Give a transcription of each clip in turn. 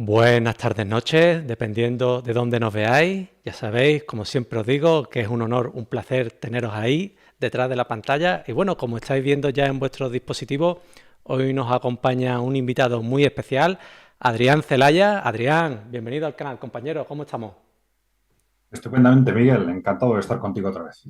Buenas tardes, noches, dependiendo de dónde nos veáis. Ya sabéis, como siempre os digo, que es un honor, un placer teneros ahí, detrás de la pantalla. Y bueno, como estáis viendo ya en vuestros dispositivos, hoy nos acompaña un invitado muy especial, Adrián Celaya. Adrián, bienvenido al canal, compañero, ¿cómo estamos? Estupendamente, Miguel. Encantado de estar contigo otra vez.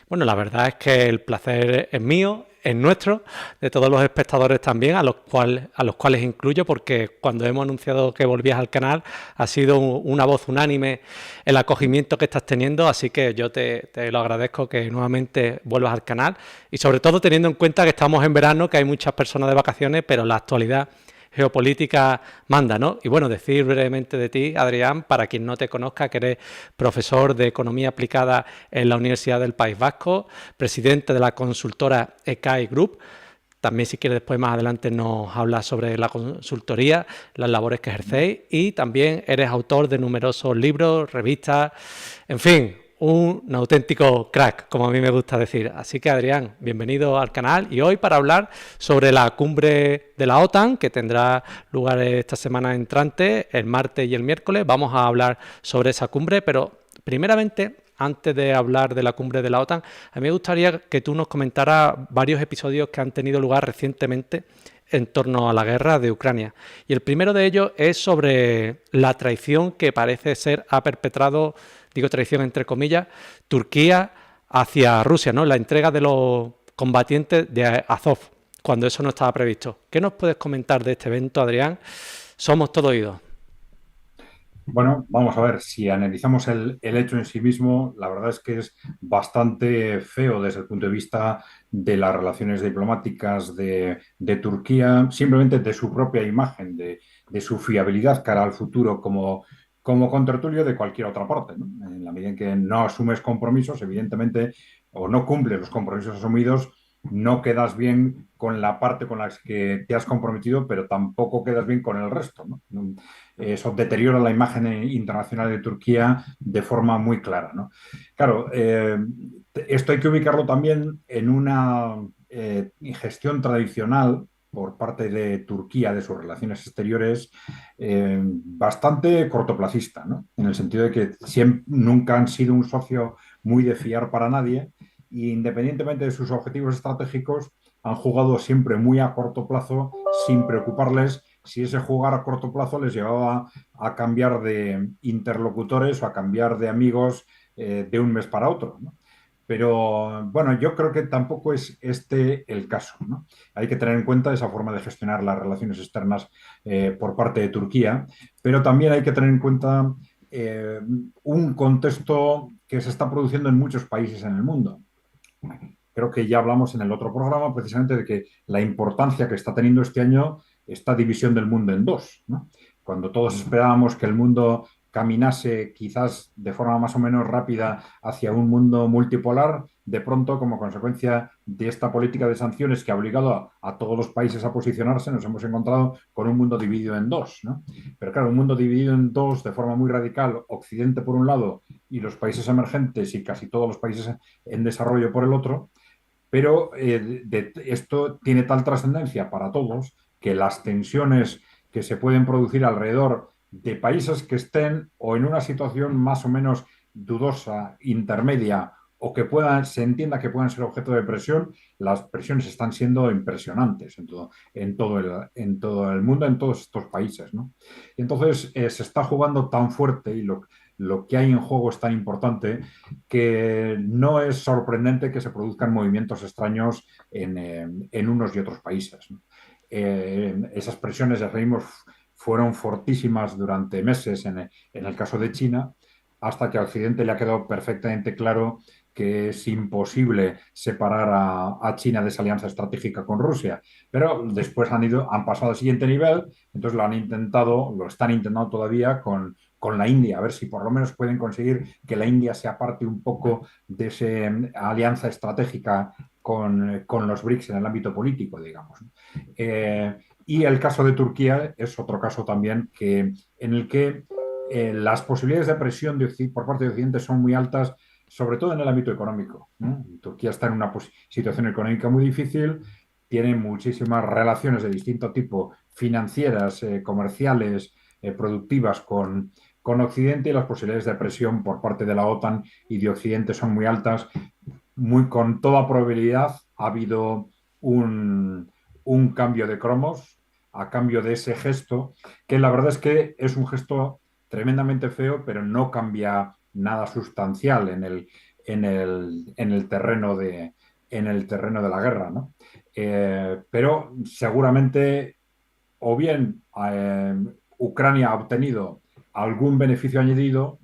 Bueno, la verdad es que el placer es mío, es nuestro, de todos los espectadores también, a los cuales incluyo, porque cuando hemos anunciado que volvías al canal ha sido una voz unánime el acogimiento que estás teniendo, así que yo te lo agradezco que nuevamente vuelvas al canal y sobre todo teniendo en cuenta que estamos en verano, que hay muchas personas de vacaciones, pero la actualidad geopolítica manda, ¿no? Y bueno, decir brevemente de ti, Adrián, para quien no te conozca, que eres profesor de Economía Aplicada en la Universidad del País Vasco, presidente de la consultora ECAI Group. También, si quieres, después más adelante nos hablas sobre la consultoría, las labores que ejercéis y también eres autor de numerosos libros, revistas, en fin, un auténtico crack, como a mí me gusta decir. Así que, Adrián, bienvenido al canal y hoy para hablar sobre la cumbre de la OTAN que tendrá lugar esta semana entrante, el martes y el miércoles. Vamos a hablar sobre esa cumbre, pero primeramente, antes de hablar de la cumbre de la OTAN, a mí me gustaría que tú nos comentaras varios episodios que han tenido lugar recientemente en torno a la guerra de Ucrania. Y el primero de ellos es sobre la traición que parece ser ha perpetrado, digo traición entre comillas, Turquía hacia Rusia, ¿no? La entrega de los combatientes de Azov, cuando eso no estaba previsto. ¿Qué nos puedes comentar de este evento, Adrián? Somos todo oídos. Bueno, vamos a ver, si analizamos el hecho en sí mismo, la verdad es que es bastante feo desde el punto de vista de las relaciones diplomáticas de Turquía, simplemente de su propia imagen, de su fiabilidad cara al futuro como contertulio de cualquier otra parte, ¿no? En la medida en que no asumes compromisos, evidentemente, o no cumples los compromisos asumidos, no quedas bien con la parte con la que te has comprometido, pero tampoco quedas bien con el resto, ¿no? Eso deteriora la imagen internacional de Turquía de forma muy clara, ¿no? Claro, esto hay que ubicarlo también en una gestión tradicional por parte de Turquía de sus relaciones exteriores bastante cortoplacista, ¿no? En el sentido de que nunca han sido un socio muy de fiar para nadie e independientemente de sus objetivos estratégicos, han jugado siempre muy a corto plazo sin preocuparles si ese jugar a corto plazo les llevaba a cambiar de interlocutores o a cambiar de amigos de un mes para otro, ¿no? Pero bueno, yo creo que tampoco es este el caso, ¿no? Hay que tener en cuenta esa forma de gestionar las relaciones externas por parte de Turquía, pero también hay que tener en cuenta un contexto que se está produciendo en muchos países en el mundo. Creo que ya hablamos en el otro programa precisamente de que la importancia que está teniendo este año esta división del mundo en dos, ¿no? Cuando todos esperábamos que el mundo caminase quizás de forma más o menos rápida hacia un mundo multipolar, de pronto, como consecuencia de esta política de sanciones que ha obligado a todos los países a posicionarse, nos hemos encontrado con un mundo dividido en dos, ¿no? Pero claro, un mundo dividido en dos de forma muy radical, Occidente por un lado y los países emergentes y casi todos los países en desarrollo por el otro, pero esto tiene tal trascendencia para todos que las tensiones que se pueden producir alrededor de países que estén o en una situación más o menos dudosa, intermedia, o que se entienda que puedan ser objeto de presión, las presiones están siendo impresionantes en todo el mundo, en todos estos países, ¿no? Y entonces se está jugando tan fuerte y lo que hay en juego es tan importante que no es sorprendente que se produzcan movimientos extraños en unos y otros países, ¿no? Esas presiones, ya sabemos, fueron fortísimas durante meses en el caso de China, hasta que a Occidente le ha quedado perfectamente claro que es imposible separar a China de esa alianza estratégica con Rusia. Pero después han pasado al siguiente nivel, entonces lo están intentando todavía con la India, a ver si por lo menos pueden conseguir que la India sea parte un poco de esa alianza estratégica con los BRICS en el ámbito político, digamos, ¿no? Y el caso de Turquía es otro caso también en el que las posibilidades de presión por parte de Occidente son muy altas, sobre todo en el ámbito económico, ¿no? Turquía está en una situación económica muy difícil, tiene muchísimas relaciones de distinto tipo, financieras, comerciales, productivas con Occidente y las posibilidades de presión por parte de la OTAN y de Occidente son muy altas. Con toda probabilidad ha habido un cambio de cromos a cambio de ese gesto, que la verdad es que es un gesto tremendamente feo, pero no cambia nada sustancial en el terreno de la guerra, ¿no? Pero seguramente o bien Ucrania ha obtenido algún beneficio añadido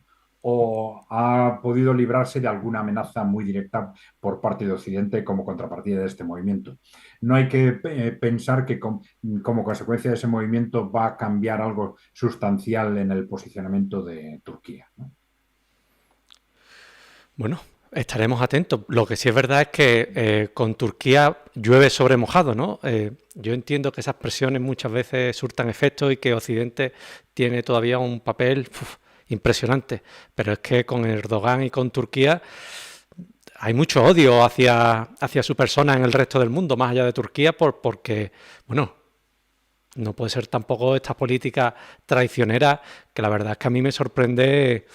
o ha podido librarse de alguna amenaza muy directa por parte de Occidente como contrapartida de este movimiento. No hay que pensar que como consecuencia de ese movimiento va a cambiar algo sustancial en el posicionamiento de Turquía, ¿no? Bueno, estaremos atentos. Lo que sí es verdad es que con Turquía llueve sobre mojado, ¿no? Yo entiendo que esas presiones muchas veces surtan efecto y que Occidente tiene todavía un papel impresionante, pero es que con Erdogan y con Turquía hay mucho odio hacia su persona en el resto del mundo, más allá de Turquía, porque, bueno, no puede ser tampoco esta política traicionera, que la verdad es que a mí me sorprende.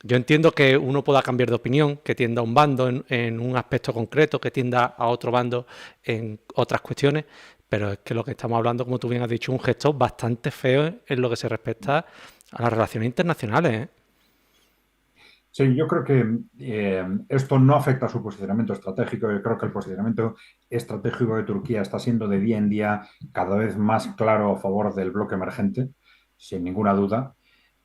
Yo entiendo que uno pueda cambiar de opinión, que tienda a un bando en un aspecto concreto, que tienda a otro bando en otras cuestiones, pero es que lo que estamos hablando, como tú bien has dicho, es un gesto bastante feo en lo que se respecta a las relaciones internacionales, ¿eh? Sí, yo creo que esto no afecta a su posicionamiento estratégico. Yo creo que el posicionamiento estratégico de Turquía está siendo de día en día cada vez más claro a favor del bloque emergente, sin ninguna duda.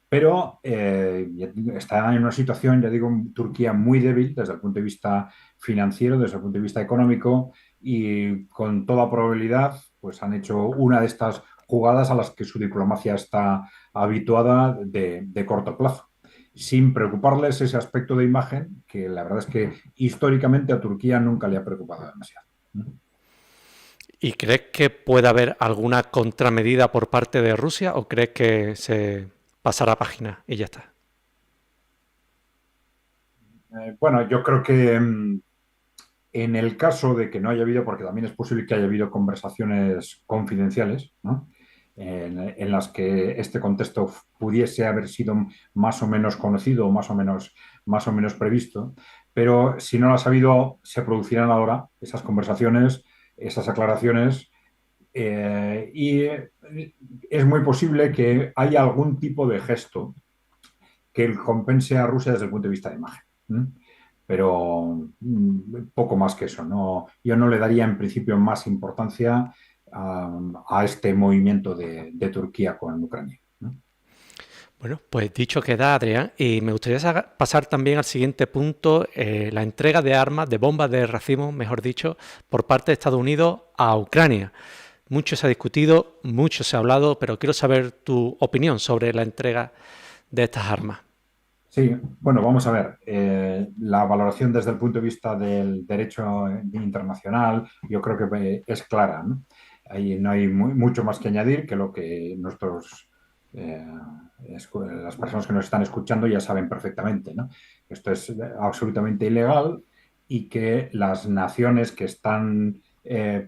Pero está en una situación, ya digo, Turquía muy débil desde el punto de vista financiero, desde el punto de vista económico, y con toda probabilidad, pues han hecho una de estas jugadas a las que su diplomacia está habituada de corto plazo, sin preocuparles ese aspecto de imagen, que la verdad es que históricamente a Turquía nunca le ha preocupado demasiado. ¿Y crees que puede haber alguna contramedida por parte de Rusia o crees que se pasará página y ya está? Bueno, yo creo que en el caso de que no haya habido, porque también es posible que haya habido conversaciones confidenciales, ¿no? En las que este contexto pudiese haber sido más o menos conocido o más o menos previsto, pero si no las ha habido, se producirán ahora esas conversaciones, esas aclaraciones, y es muy posible que haya algún tipo de gesto que compense a Rusia desde el punto de vista de imagen. ¿Mm? Pero poco más que eso. No, yo no le daría en principio más importancia a este movimiento de Turquía con Ucrania, ¿no? Bueno, pues dicho queda, Adrián, y me gustaría pasar también al siguiente punto, la entrega de armas, de bombas de racimo, mejor dicho, por parte de Estados Unidos a Ucrania. Mucho se ha discutido, mucho se ha hablado, pero quiero saber tu opinión sobre la entrega de estas armas. Sí, bueno, vamos a ver. La valoración desde el punto de vista del derecho internacional, yo creo que es clara, ¿no? Ahí no hay mucho más que añadir que lo que eh, las personas que nos están escuchando ya saben perfectamente, ¿no? Esto es absolutamente ilegal y que las naciones que están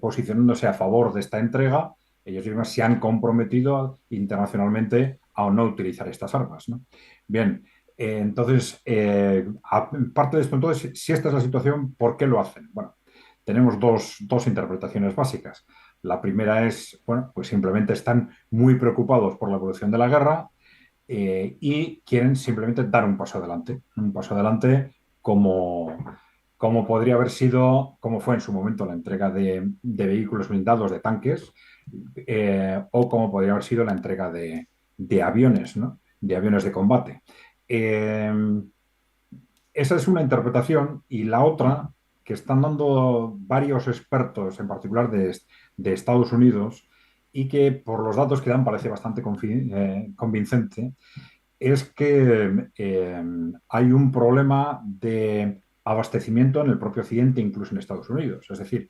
posicionándose a favor de esta entrega, ellos mismos se han comprometido internacionalmente a no utilizar estas armas, ¿no? Bien. Entonces, aparte de esto, entonces, si esta es la situación, ¿por qué lo hacen? Bueno, tenemos dos interpretaciones básicas. La primera es, bueno, pues simplemente están muy preocupados por la evolución de la guerra y quieren simplemente dar un paso adelante como, como podría haber sido, como fue en su momento la entrega de vehículos blindados, de tanques, o como podría haber sido la entrega de aviones, ¿no? De aviones de combate. Eh, Esa es una interpretación y la otra que están dando varios expertos, en particular de Estados Unidos, y que por los datos que dan parece bastante convincente, es que hay un problema de abastecimiento en el propio Occidente, incluso en Estados Unidos. Es decir,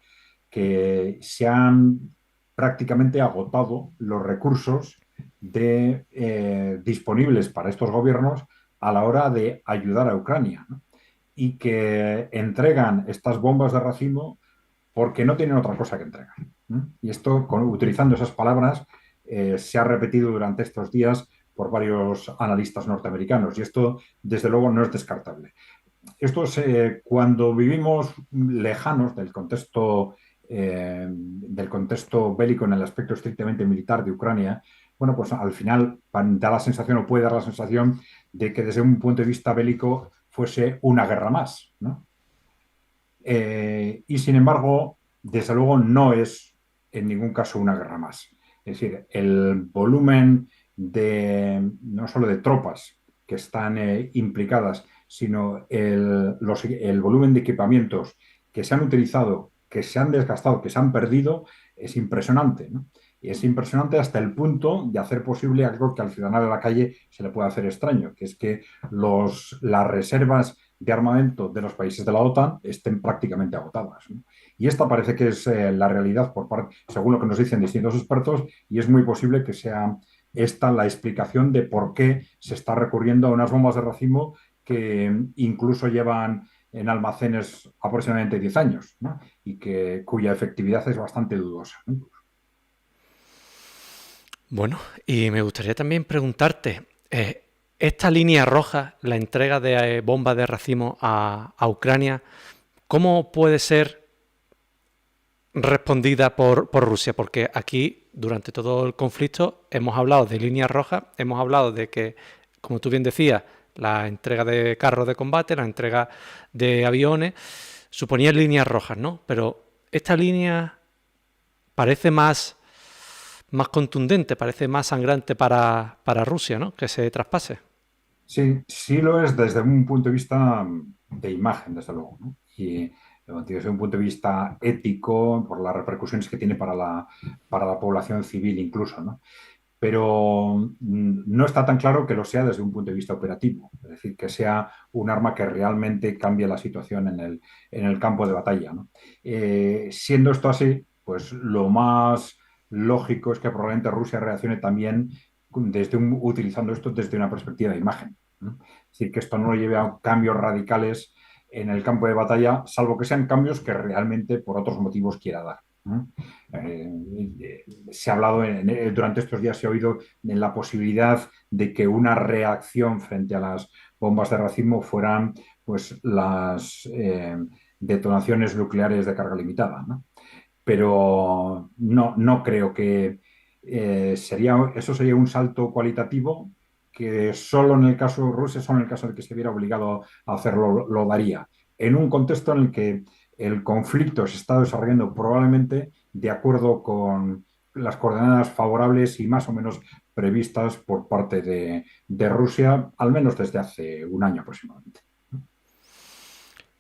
que se han prácticamente agotado los recursos disponibles para estos gobiernos a la hora de ayudar a Ucrania, ¿no? Y que entregan estas bombas de racimo porque no tienen otra cosa que entregar, ¿no? Y esto, utilizando esas palabras, se ha repetido durante estos días por varios analistas norteamericanos y esto, desde luego, no es descartable. Esto es cuando vivimos lejanos del contexto bélico en el aspecto estrictamente militar de Ucrania, bueno, pues al final da la sensación o puede dar la sensación de que desde un punto de vista bélico fuese una guerra más, ¿no? Y sin embargo, desde luego no es en ningún caso una guerra más. Es decir, el volumen no solo de tropas que están implicadas, sino el volumen de equipamientos que se han utilizado, que se han desgastado, que se han perdido, es impresionante, ¿no? Y es impresionante hasta el punto de hacer posible algo que al ciudadano de la calle se le puede hacer extraño, que es que las reservas de armamento de los países de la OTAN estén prácticamente agotadas, ¿no? Y esta parece que es la realidad según lo que nos dicen distintos expertos, y es muy posible que sea esta la explicación de por qué se está recurriendo a unas bombas de racimo que incluso llevan en almacenes aproximadamente 10 años, ¿no? Y cuya efectividad es bastante dudosa, ¿no? Bueno, y me gustaría también preguntarte, esta línea roja, la entrega de bombas de racimo a Ucrania, ¿cómo puede ser respondida por Rusia? Porque aquí, durante todo el conflicto, hemos hablado de líneas rojas, hemos hablado de que, como tú bien decías, la entrega de carros de combate, la entrega de aviones, suponían líneas rojas, ¿no? Pero esta línea parece más contundente, parece más sangrante para Rusia, ¿no? Que se traspase. Sí, sí lo es desde un punto de vista de imagen, desde luego, ¿no? Y desde un punto de vista ético, por las repercusiones que tiene para la población civil incluso, ¿no? Pero no está tan claro que lo sea desde un punto de vista operativo, es decir, que sea un arma que realmente cambie la situación en el campo de batalla, ¿no? Siendo esto así, pues lo más lógico es que probablemente Rusia reaccione también utilizando esto desde una perspectiva de imagen, ¿no? Es decir, que esto no lo lleve a cambios radicales en el campo de batalla, salvo que sean cambios que realmente por otros motivos quiera dar, ¿no? Se ha hablado durante estos días, se ha oído en la posibilidad de que una reacción frente a las bombas de racimo fueran pues las detonaciones nucleares de carga limitada, ¿no? Pero no creo que eso sería un salto cualitativo que solo en el caso de Rusia, solo en el caso de que se viera obligado a hacerlo, lo daría. En un contexto en el que el conflicto se está desarrollando probablemente de acuerdo con las coordenadas favorables y más o menos previstas por parte de Rusia, al menos desde hace un año aproximadamente.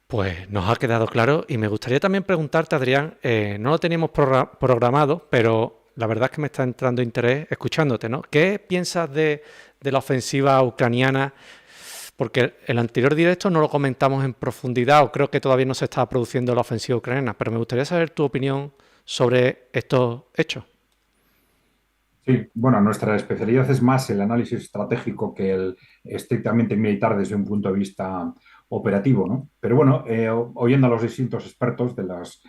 Pues nos ha quedado claro y me gustaría también preguntarte, Adrián, no lo teníamos programado, pero la verdad es que me está entrando interés escuchándote, ¿no? ¿Qué piensas de la ofensiva ucraniana? Porque el anterior directo no lo comentamos en profundidad o creo que todavía no se estaba produciendo la ofensiva ucraniana, pero me gustaría saber tu opinión sobre estos hechos. Sí, bueno, nuestra especialidad es más el análisis estratégico que el estrictamente militar desde un punto de vista operativo, ¿no? Pero bueno, oyendo a los distintos expertos de los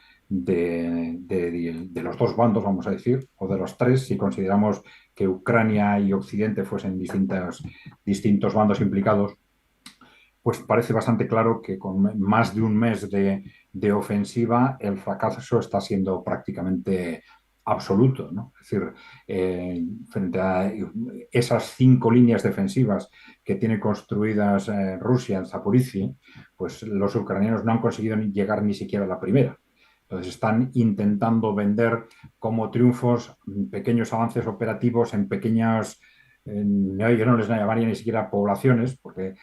dos bandos, vamos a decir, o de los tres, si consideramos que Ucrania y Occidente fuesen distintos bandos implicados, pues parece bastante claro que con más de un mes de ofensiva el fracaso está siendo prácticamente absoluto, ¿no? Es decir, frente a esas 5 líneas defensivas que tiene construidas Rusia en Zaporizhia, pues los ucranianos no han conseguido llegar ni siquiera a la primera. Entonces están intentando vender como triunfos pequeños avances operativos en pequeñas, yo no les llamaría ni siquiera poblaciones, porque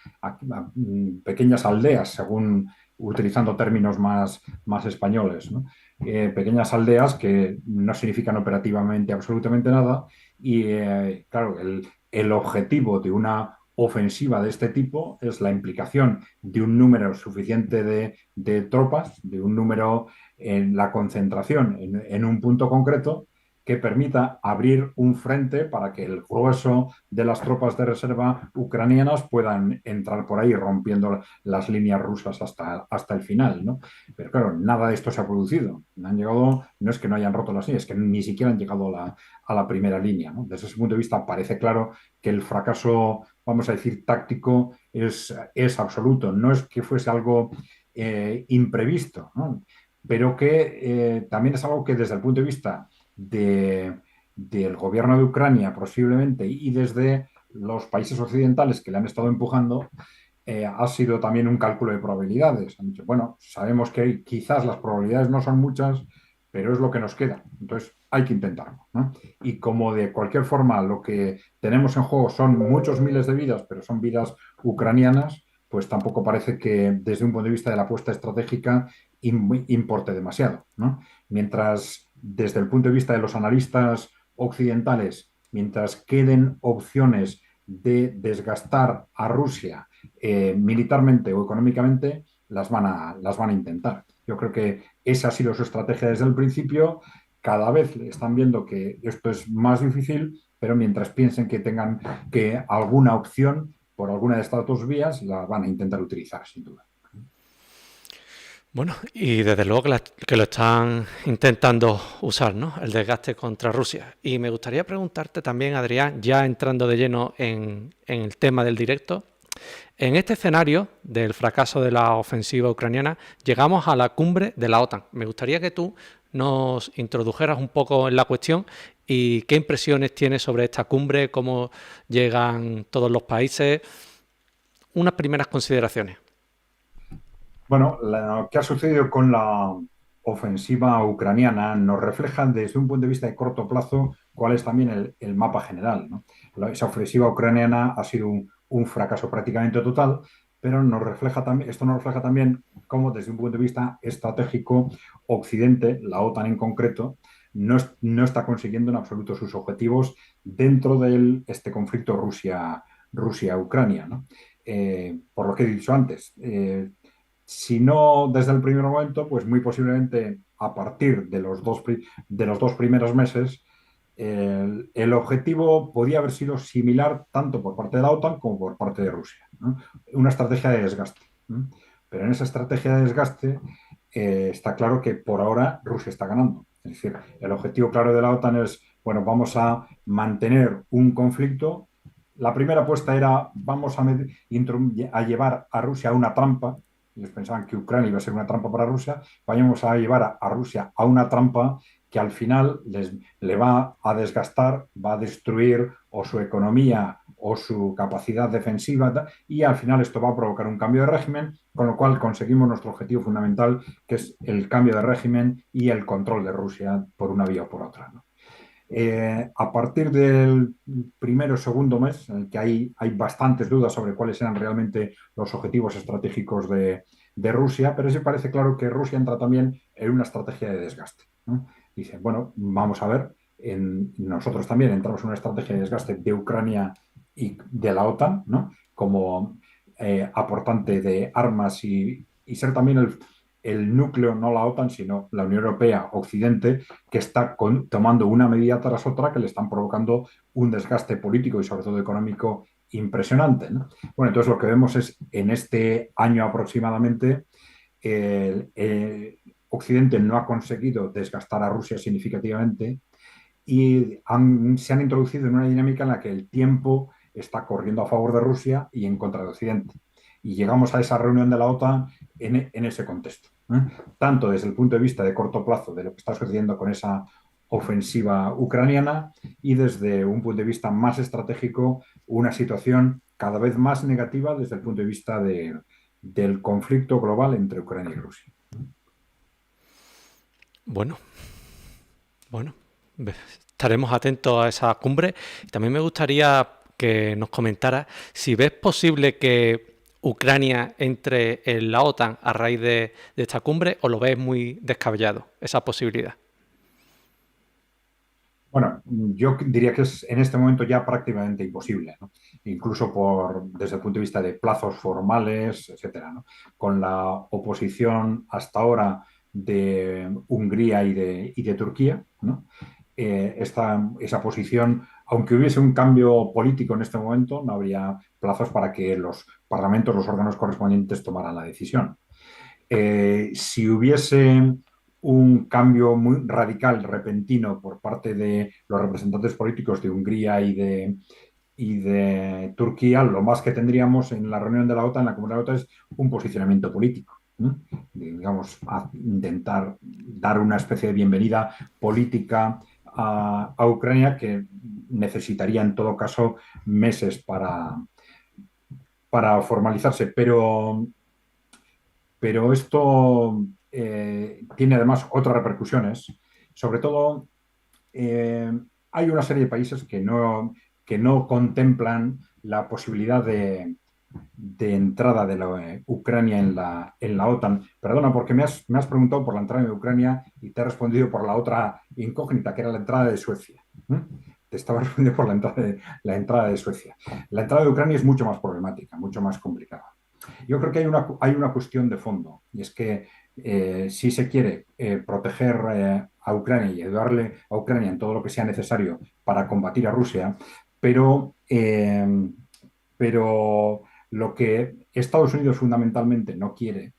pequeñas aldeas, según utilizando términos más españoles, ¿no? Pequeñas aldeas que no significan operativamente absolutamente nada y claro, el objetivo de una ofensiva de este tipo es la implicación de un número suficiente de tropas, de un número en la concentración en un punto concreto que permita abrir un frente para que el grueso de las tropas de reserva ucranianas puedan entrar por ahí rompiendo las líneas rusas hasta el final, ¿no? Pero claro, nada de esto se ha producido. Han llegado, no es que no hayan roto las líneas, es que ni siquiera han llegado a la primera línea, ¿no? Desde ese punto de vista parece claro que el fracaso, vamos a decir, táctico es absoluto. No es que fuese algo imprevisto, ¿no? Pero que también es algo que desde el punto de vista del gobierno de Ucrania posiblemente y desde los países occidentales que le han estado empujando, ha sido también un cálculo de probabilidades. Han dicho, bueno, sabemos que quizás las probabilidades no son muchas, pero es lo que nos queda. Entonces hay que intentarlo, ¿no? Y como de cualquier forma lo que tenemos en juego son muchos miles de vidas, pero son vidas ucranianas, pues tampoco parece que desde un punto de vista de la apuesta estratégica importe demasiado, ¿no? Mientras desde el punto de vista de los analistas occidentales, mientras queden opciones de desgastar a Rusia militarmente o económicamente, las van a intentar. Yo creo que esa ha sido su estrategia desde el principio. Cada vez están viendo que esto es más difícil, pero mientras piensen que tengan que alguna opción por alguna de estas dos vías, la van a intentar utilizar, sin duda. Bueno, y desde luego que lo están intentando usar, ¿no? El desgaste contra Rusia. Y me gustaría preguntarte también, Adrián, ya entrando de lleno en el tema del directo, en este escenario del fracaso de la ofensiva ucraniana, llegamos a la cumbre de la OTAN. Me gustaría que tú nos introdujeras un poco en la cuestión y qué impresiones tienes sobre esta cumbre, cómo llegan todos los países, unas primeras consideraciones. Bueno, lo que ha sucedido con la ofensiva ucraniana nos refleja desde un punto de vista de corto plazo cuál es también el mapa general, ¿no? Esa ofensiva ucraniana ha sido un fracaso prácticamente total, pero nos refleja también, esto nos refleja también cómo desde un punto de vista estratégico Occidente, la OTAN en concreto, no está consiguiendo en absoluto sus objetivos dentro de este conflicto Rusia-Ucrania, ¿no? Por lo que he dicho antes, si no desde el primer momento, pues muy posiblemente a partir de los dos primeros meses, el objetivo podía haber sido similar tanto por parte de la OTAN como por parte de Rusia, ¿no? Una estrategia de desgaste, ¿no? Pero en esa estrategia de desgaste está claro que por ahora Rusia está ganando. Es decir, el objetivo claro de la OTAN es, bueno, vamos a mantener un conflicto. La primera apuesta era, vamos a llevar a Rusia a una trampa. Ellos pensaban que Ucrania iba a ser una trampa para Rusia. Vayamos a llevar a Rusia a una trampa que al final le va a desgastar, va a destruir o su economía o su capacidad defensiva, y al final esto va a provocar un cambio de régimen, con lo cual conseguimos nuestro objetivo fundamental, que es el cambio de régimen y el control de Rusia por una vía o por otra, ¿no? A partir del primero o segundo mes, en el que hay bastantes dudas sobre cuáles eran realmente los objetivos estratégicos de Rusia, pero sí parece claro que Rusia entra también en una estrategia de desgaste, ¿no? Dice, bueno, vamos a ver, nosotros también entramos en una estrategia de desgaste de Ucrania y de la OTAN, ¿no? Como aportante de armas y ser también el núcleo, no la OTAN, sino la Unión Europea, Occidente, que está tomando una medida tras otra que le están provocando un desgaste político y sobre todo económico impresionante, ¿no? Bueno, entonces lo que vemos es en este año aproximadamente, Occidente no ha conseguido desgastar a Rusia significativamente y se han introducido en una dinámica en la que el tiempo está corriendo a favor de Rusia y en contra de Occidente. Y llegamos a esa reunión de la OTAN en ese contexto, ¿eh? Tanto desde el punto de vista de corto plazo de lo que está sucediendo con esa ofensiva ucraniana y desde un punto de vista más estratégico, una situación cada vez más negativa desde el punto de vista del conflicto global entre Ucrania y Rusia. Bueno, bueno, estaremos atentos a esa cumbre. También me gustaría que nos comentara si ves posible que Ucrania entre en la OTAN a raíz de esta cumbre o lo ves muy descabellado, esa posibilidad. Bueno, yo diría que es en este momento ya prácticamente imposible, ¿no? Incluso desde el punto de vista de plazos formales, etcétera, ¿no? Con la oposición hasta ahora de Hungría y de Turquía, ¿no? esa posición, aunque hubiese un cambio político en este momento, no habría plazos para que los parlamentos, los órganos correspondientes tomaran la decisión. Si hubiese un cambio muy radical, repentino, por parte de los representantes políticos de Hungría y de Turquía, lo más que tendríamos en la reunión de la OTAN, en la Comunidad de la OTAN, es un posicionamiento político. ¿No? Digamos, a intentar dar una especie de bienvenida política a Ucrania que necesitaría en todo caso meses para formalizarse. Pero esto tiene además otras repercusiones. Sobre todo, eh, hay una serie de países que no contemplan la posibilidad de entrada de Ucrania en la OTAN. Perdona, porque me has preguntado por la entrada de Ucrania y te he respondido por la otra incógnita, que era la entrada de Suecia. Te estaba respondiendo por la entrada de Suecia. La entrada de Ucrania es mucho más problemática, mucho más complicada. Yo creo que hay una cuestión de fondo, y es que si se quiere proteger a Ucrania y ayudarle a Ucrania en todo lo que sea necesario para combatir a Rusia, pero lo que Estados Unidos fundamentalmente no quiere,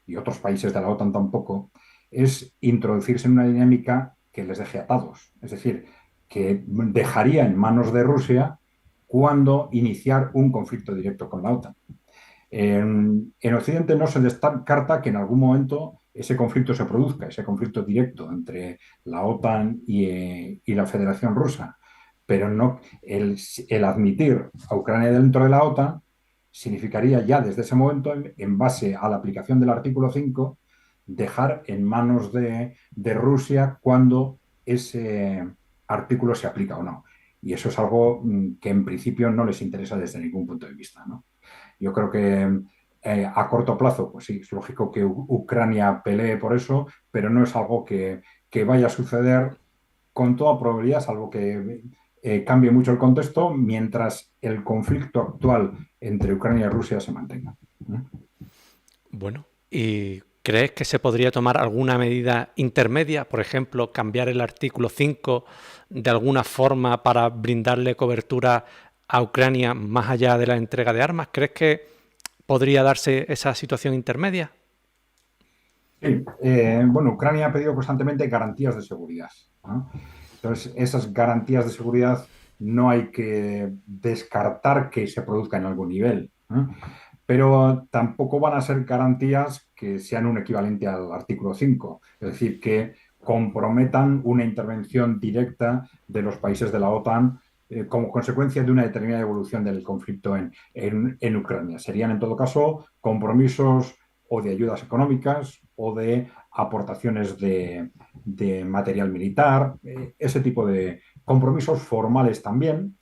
y otros países de la OTAN tampoco, es introducirse en una dinámica que les deje atados. Es decir, que dejaría en manos de Rusia cuando iniciar un conflicto directo con la OTAN. En Occidente no se descarta que en algún momento ese conflicto se produzca, ese conflicto directo entre la OTAN y la Federación Rusa, pero no el admitir a Ucrania dentro de la OTAN significaría ya desde ese momento, en base a la aplicación del artículo 5, dejar en manos de Rusia cuando ese artículo se aplica o no. Y eso es algo que en principio no les interesa desde ningún punto de vista, ¿no? Yo creo que a corto plazo, pues sí, es lógico que Ucrania pelee por eso, pero no es algo que vaya a suceder con toda probabilidad, salvo que cambie mucho el contexto, mientras el conflicto actual entre Ucrania y Rusia se mantenga. Bueno, ¿y crees que se podría tomar alguna medida intermedia? Por ejemplo, cambiar el artículo 5 de alguna forma para brindarle cobertura a Ucrania más allá de la entrega de armas. ¿Crees que podría darse esa situación intermedia? Sí, bueno, Ucrania ha pedido constantemente garantías de seguridad, ¿no? Entonces, esas garantías de seguridad no hay que descartar que se produzcan en algún nivel, ¿no? Pero tampoco van a ser garantías que sean un equivalente al artículo 5, es decir, que comprometan una intervención directa de los países de la OTAN como consecuencia de una determinada evolución del conflicto en Ucrania. Serían, en todo caso, compromisos o de ayudas económicas o de aportaciones de material militar, ese tipo de compromisos formales también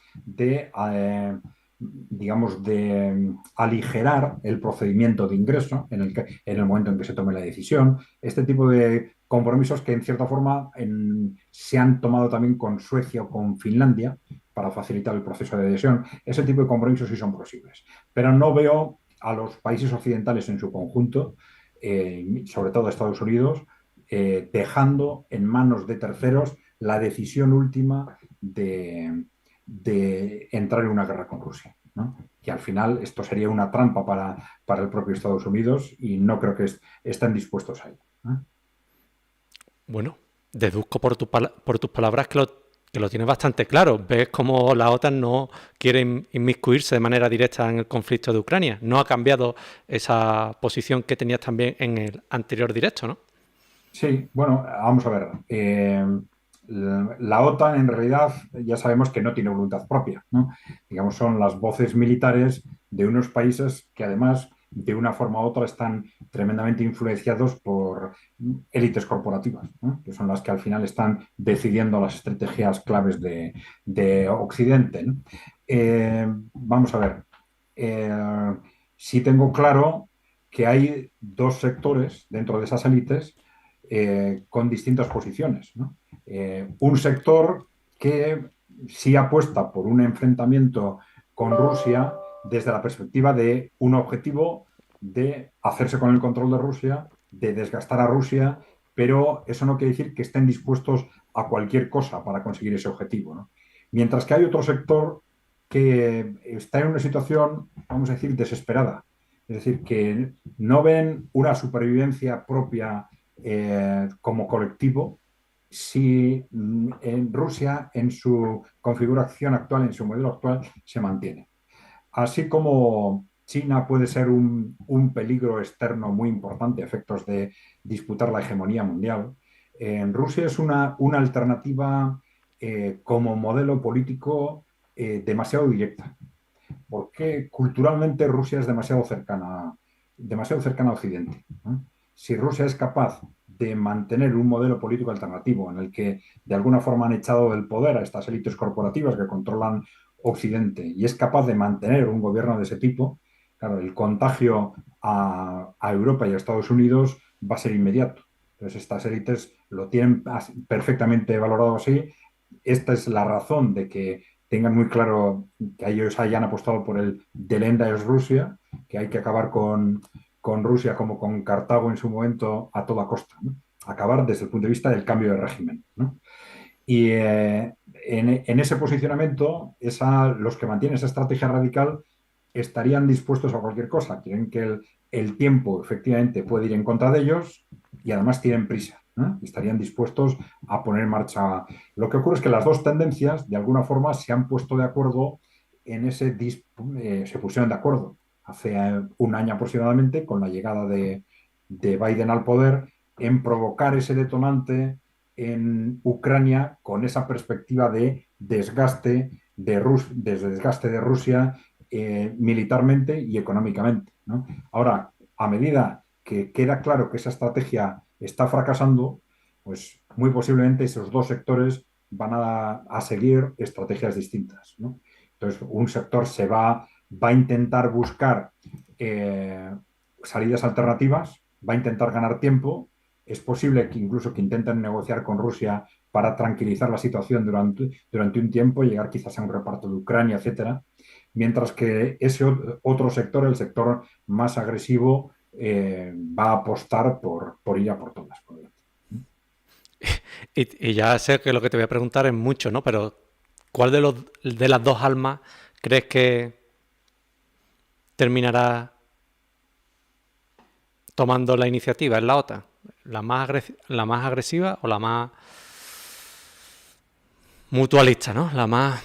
digamos, de aligerar el procedimiento de ingreso en el momento en que se tome la decisión. Este tipo de compromisos que, en cierta forma, se han tomado también con Suecia o con Finlandia para facilitar el proceso de adhesión. Ese tipo de compromisos sí son posibles. Pero no veo a los países occidentales en su conjunto, sobre todo a Estados Unidos, dejando en manos de terceros la decisión última de entrar en una guerra con Rusia, ¿no? Que al final esto sería una trampa para el propio Estados Unidos y no creo que estén dispuestos a ello, ¿no? Bueno, deduzco por tus palabras que lo tienes bastante claro. Ves cómo la OTAN no quiere inmiscuirse de manera directa en el conflicto de Ucrania. No ha cambiado esa posición que tenías también en el anterior directo, ¿no? Sí, bueno, vamos a ver. La OTAN en realidad ya sabemos que no tiene voluntad propia, ¿no? Digamos, son las voces militares de unos países que además de una forma u otra están tremendamente influenciados por élites corporativas, ¿no? Que son las que al final están decidiendo las estrategias claves de Occidente, ¿no? Vamos a ver. Eh, sí tengo claro que hay dos sectores dentro de esas élites con distintas posiciones, ¿no? Un sector que sí apuesta por un enfrentamiento con Rusia desde la perspectiva de un objetivo de hacerse con el control de Rusia, de desgastar a Rusia, pero eso no quiere decir que estén dispuestos a cualquier cosa para conseguir ese objetivo, ¿no? Mientras que hay otro sector que está en una situación, vamos a decir, desesperada. Es decir, que no ven una supervivencia propia como colectivo si en Rusia, en su configuración actual, en su modelo actual, se mantiene. Así como China puede ser un peligro externo muy importante a efectos de disputar la hegemonía mundial, en Rusia es una alternativa como modelo político demasiado directa, porque culturalmente Rusia es demasiado cercana a Occidente, ¿no? Si Rusia es capaz de mantener un modelo político alternativo en el que de alguna forma han echado del poder a estas élites corporativas que controlan Occidente y es capaz de mantener un gobierno de ese tipo, claro, el contagio a Europa y a Estados Unidos va a ser inmediato. Entonces, estas élites lo tienen perfectamente valorado así. Esta es la razón de que tengan muy claro que ellos hayan apostado por el del Enda es Rusia, que hay que acabar con Rusia como con Cartago en su momento a toda costa, ¿no? Acabar desde el punto de vista del cambio de régimen, ¿no? Y en ese posicionamiento, los que mantienen esa estrategia radical estarían dispuestos a cualquier cosa. Quieren que el tiempo efectivamente puede ir en contra de ellos y además tienen prisa, ¿no? Y estarían dispuestos a poner en marcha. Lo que ocurre es que las dos tendencias, de alguna forma, se han puesto de acuerdo en se pusieron de acuerdo hace un año aproximadamente con la llegada de Biden al poder en provocar ese detonante en Ucrania con esa perspectiva de desgaste de Rusia militarmente y económicamente, ¿no? Ahora, a medida que queda claro que esa estrategia está fracasando, pues muy posiblemente esos dos sectores van a seguir estrategias distintas, ¿no? Entonces, un sector va a intentar buscar salidas alternativas, va a intentar ganar tiempo. Es posible que incluso que intenten negociar con Rusia para tranquilizar la situación durante un tiempo, llegar quizás a un reparto de Ucrania, etcétera. Mientras que ese otro sector, el sector más agresivo, va a apostar por ir a por todas. Y ya sé que lo que te voy a preguntar es mucho, ¿no? Pero ¿cuál de las dos almas crees que terminará tomando la iniciativa? ¿Es la OTAN? ¿La más agresiva o la más mutualista, ¿no? La más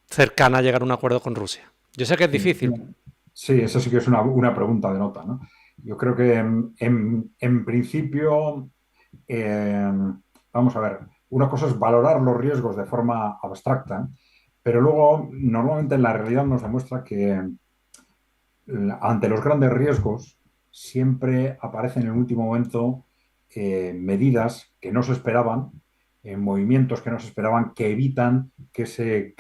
cercana a llegar a un acuerdo con Rusia. Yo sé que es Sí, difícil. sí, eso sí que es una pregunta de nota, ¿no? Yo creo que en principio, eh, vamos a ver, una cosa es valorar los riesgos de forma abstracta, pero luego normalmente la realidad nos demuestra que ante los grandes riesgos siempre aparecen en el último momento medidas que no se esperaban, movimientos que no se esperaban, que evitan que ese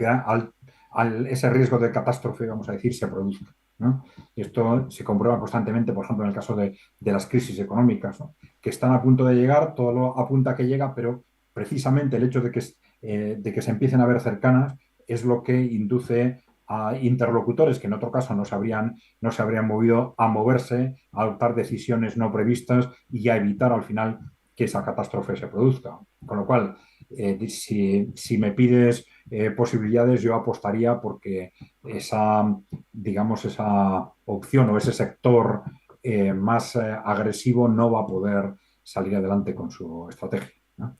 riesgo de catástrofe, vamos a decir, se produzca, ¿no? Y esto se comprueba constantemente, por ejemplo, en el caso de las crisis económicas, ¿no? Que están a punto de llegar, todo lo apunta a que llega, pero precisamente el hecho de que se empiecen a ver cercanas es lo que induce a interlocutores que en otro caso no se habrían movido a moverse, a adoptar decisiones no previstas y a evitar al final que esa catástrofe se produzca. Con lo cual, si me pides posibilidades, yo apostaría porque digamos, esa opción o ese sector más agresivo no va a poder salir adelante con su estrategia, ¿no?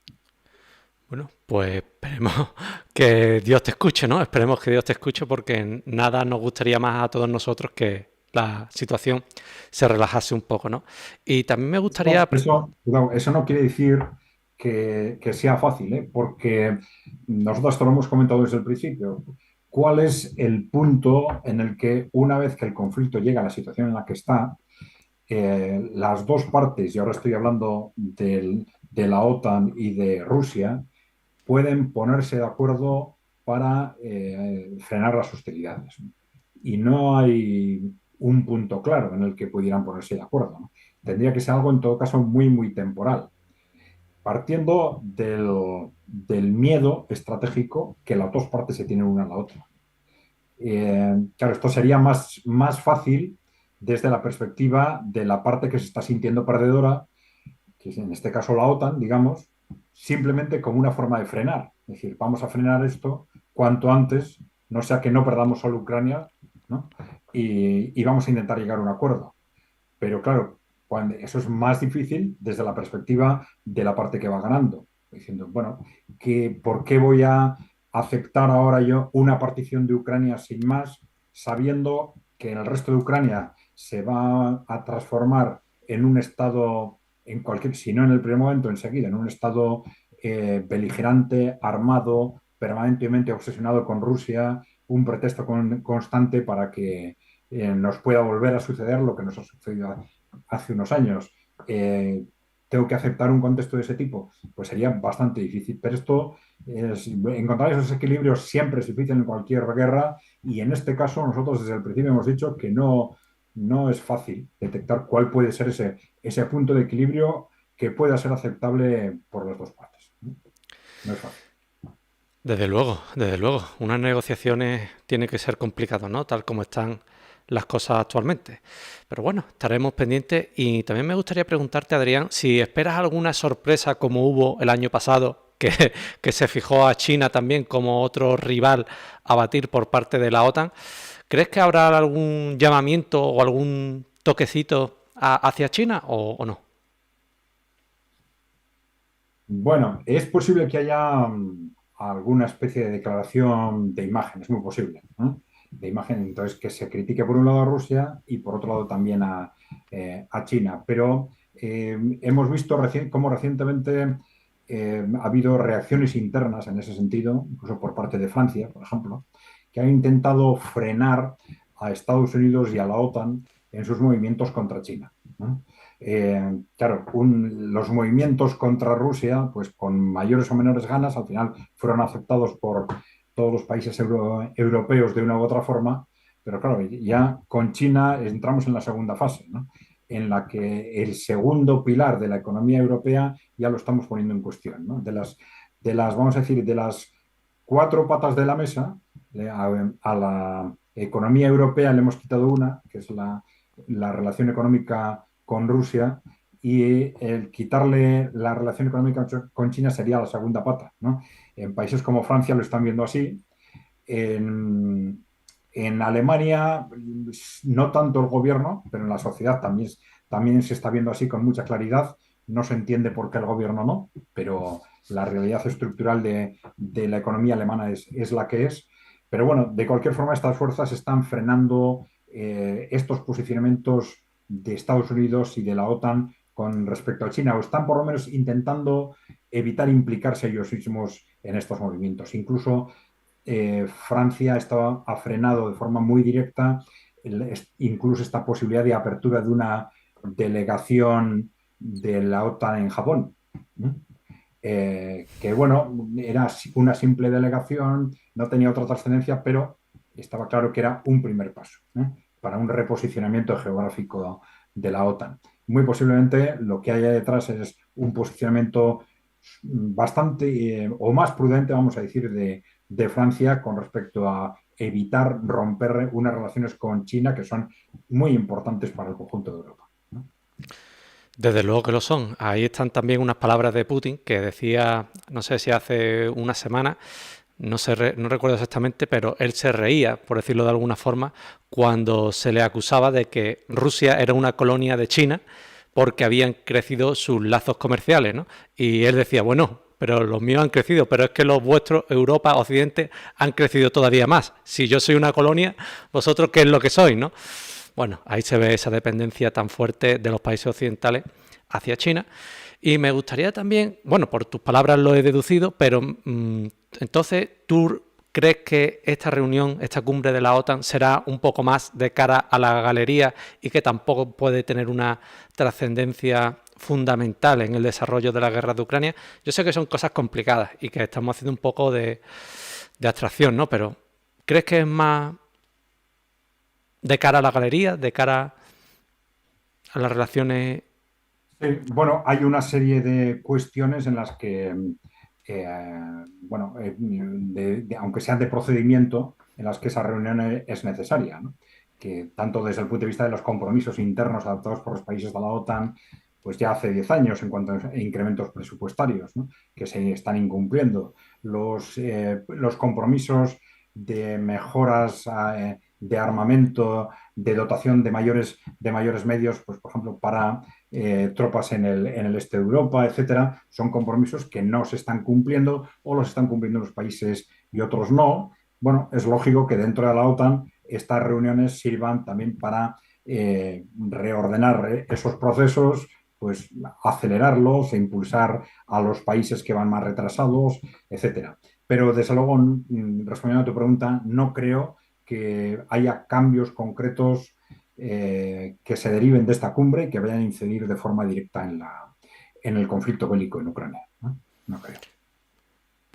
Bueno, pues esperemos que Dios te escuche, ¿no? Esperemos que Dios te escuche porque nada nos gustaría más a todos nosotros que la situación se relajase un poco, ¿no? Y también me gustaría... Cuidado, eso no quiere decir que sea fácil, ¿eh? Porque nosotros esto lo hemos comentado desde el principio. ¿Cuál es el punto en el que una vez que el conflicto llega a la situación en la que está, las dos partes, y ahora estoy hablando de la OTAN y de Rusia, pueden ponerse de acuerdo para frenar las hostilidades? Y no hay un punto claro en el que pudieran ponerse de acuerdo, ¿no? Tendría que ser algo, en todo caso, muy, muy temporal, partiendo del miedo estratégico que las dos partes se tienen una a la otra. Claro, esto sería más fácil desde la perspectiva de la parte que se está sintiendo perdedora, que es en este caso la OTAN, digamos, simplemente como una forma de frenar. Es decir, vamos a frenar esto cuanto antes, no sea que no perdamos solo Ucrania, ¿no? Y vamos a intentar llegar a un acuerdo. Pero claro, cuando, eso es más difícil desde la perspectiva de la parte que va ganando. Diciendo, bueno, ¿por qué voy a aceptar ahora yo una partición de Ucrania sin más, sabiendo que en el resto de Ucrania se va a transformar en un estado, en cualquier, si no en el primer momento, enseguida, en un estado beligerante, armado, permanentemente obsesionado con Rusia, un pretexto constante para que nos pueda volver a suceder lo que nos ha sucedido hace unos años. Eh, ¿Tengo que aceptar un contexto de ese tipo? Pues sería bastante difícil. Pero encontrar esos equilibrios siempre es difícil en cualquier guerra y en este caso nosotros desde el principio hemos dicho que no es fácil detectar cuál puede ser ese punto de equilibrio que pueda ser aceptable por las dos partes. No es fácil. Desde luego, desde luego. Unas negociaciones tiene que ser complicado, ¿no? Tal como están las cosas actualmente. Pero bueno, estaremos pendientes y también me gustaría preguntarte, Adrián, si esperas alguna sorpresa como hubo el año pasado, que se fijó a China también como otro rival a batir por parte de la OTAN. ¿Crees que habrá algún llamamiento o algún toquecito hacia China o no? Bueno, es posible que haya alguna especie de declaración de imagen, es muy posible, ¿no? De imagen, entonces que se critique por un lado a Rusia y por otro lado también a China. Pero hemos visto cómo recientemente ha habido reacciones internas en ese sentido, incluso por parte de Francia, por ejemplo, que han intentado frenar a Estados Unidos y a la OTAN en sus movimientos contra China, ¿no? Claro, los movimientos contra Rusia, pues con mayores o menores ganas, al final fueron aceptados por todos los países europeos de una u otra forma, pero claro, ya con China entramos en la segunda fase, ¿no? En la que el segundo pilar de la economía europea ya lo estamos poniendo en cuestión, ¿no? Vamos a decir, de las cuatro patas de la mesa, a la economía europea le hemos quitado una, que es la relación económica con Rusia, y el quitarle la relación económica con China sería la segunda pata, ¿no? En países como Francia lo están viendo así. En Alemania, no tanto el gobierno, pero en la sociedad también se está viendo así con mucha claridad. No se entiende por qué el gobierno no, pero la realidad estructural de la economía alemana es la que es. Pero bueno, de cualquier forma, estas fuerzas están frenando estos posicionamientos de Estados Unidos y de la OTAN con respecto a China, o están por lo menos intentando evitar implicarse ellos mismos en estos movimientos. Incluso Francia ha frenado de forma muy directa incluso esta posibilidad de apertura de una delegación de la OTAN en Japón. Que bueno, era una simple delegación, no tenía otra trascendencia, pero estaba claro que era un primer paso para un reposicionamiento geográfico de la OTAN. Muy posiblemente lo que haya detrás es un posicionamiento bastante o más prudente, vamos a decir, de Francia con respecto a evitar romper unas relaciones con China que son muy importantes para el conjunto de Europa, ¿no? Desde luego que lo son. Ahí están también unas palabras de Putin que decía, no sé si hace una semana, no recuerdo exactamente, pero él se reía, por decirlo de alguna forma, cuando se le acusaba de que Rusia era una colonia de China porque habían crecido sus lazos comerciales, ¿no? Y él decía, bueno, pero los míos han crecido, pero es que los vuestros, Europa, Occidente, han crecido todavía más. Si yo soy una colonia, vosotros, ¿qué es lo que sois, no? Bueno, ahí se ve esa dependencia tan fuerte de los países occidentales hacia China. Y me gustaría también, bueno, por tus palabras lo he deducido, pero entonces, ¿tú crees que esta reunión, esta cumbre de la OTAN, será un poco más de cara a la galería y que tampoco puede tener una trascendencia fundamental en el desarrollo de la guerra de Ucrania? Yo sé que son cosas complicadas y que estamos haciendo un poco de abstracción, ¿no? Pero ¿crees que es más de cara a la galería, de cara a las relaciones? Bueno, hay una serie de cuestiones en las que, bueno, aunque sean de procedimiento, en las que esa reunión es necesaria, ¿no? Que tanto desde el punto de vista de los compromisos internos adoptados por los países de la OTAN, pues ya hace 10 años en cuanto a incrementos presupuestarios, ¿no? Que se están incumpliendo. Los compromisos de mejoras de armamento, de dotación de mayores medios, pues por ejemplo, para tropas en el este de Europa, etcétera, son compromisos que no se están cumpliendo o los están cumpliendo los países y otros no. Bueno, es lógico que dentro de la OTAN estas reuniones sirvan también para reordenar esos procesos, pues acelerarlos e impulsar a los países que van más retrasados, etcétera. Pero desde luego, respondiendo a tu pregunta, no creo que haya cambios concretos que se deriven de esta cumbre y que vayan a incidir de forma directa en el conflicto bélico en Ucrania. No, no creo.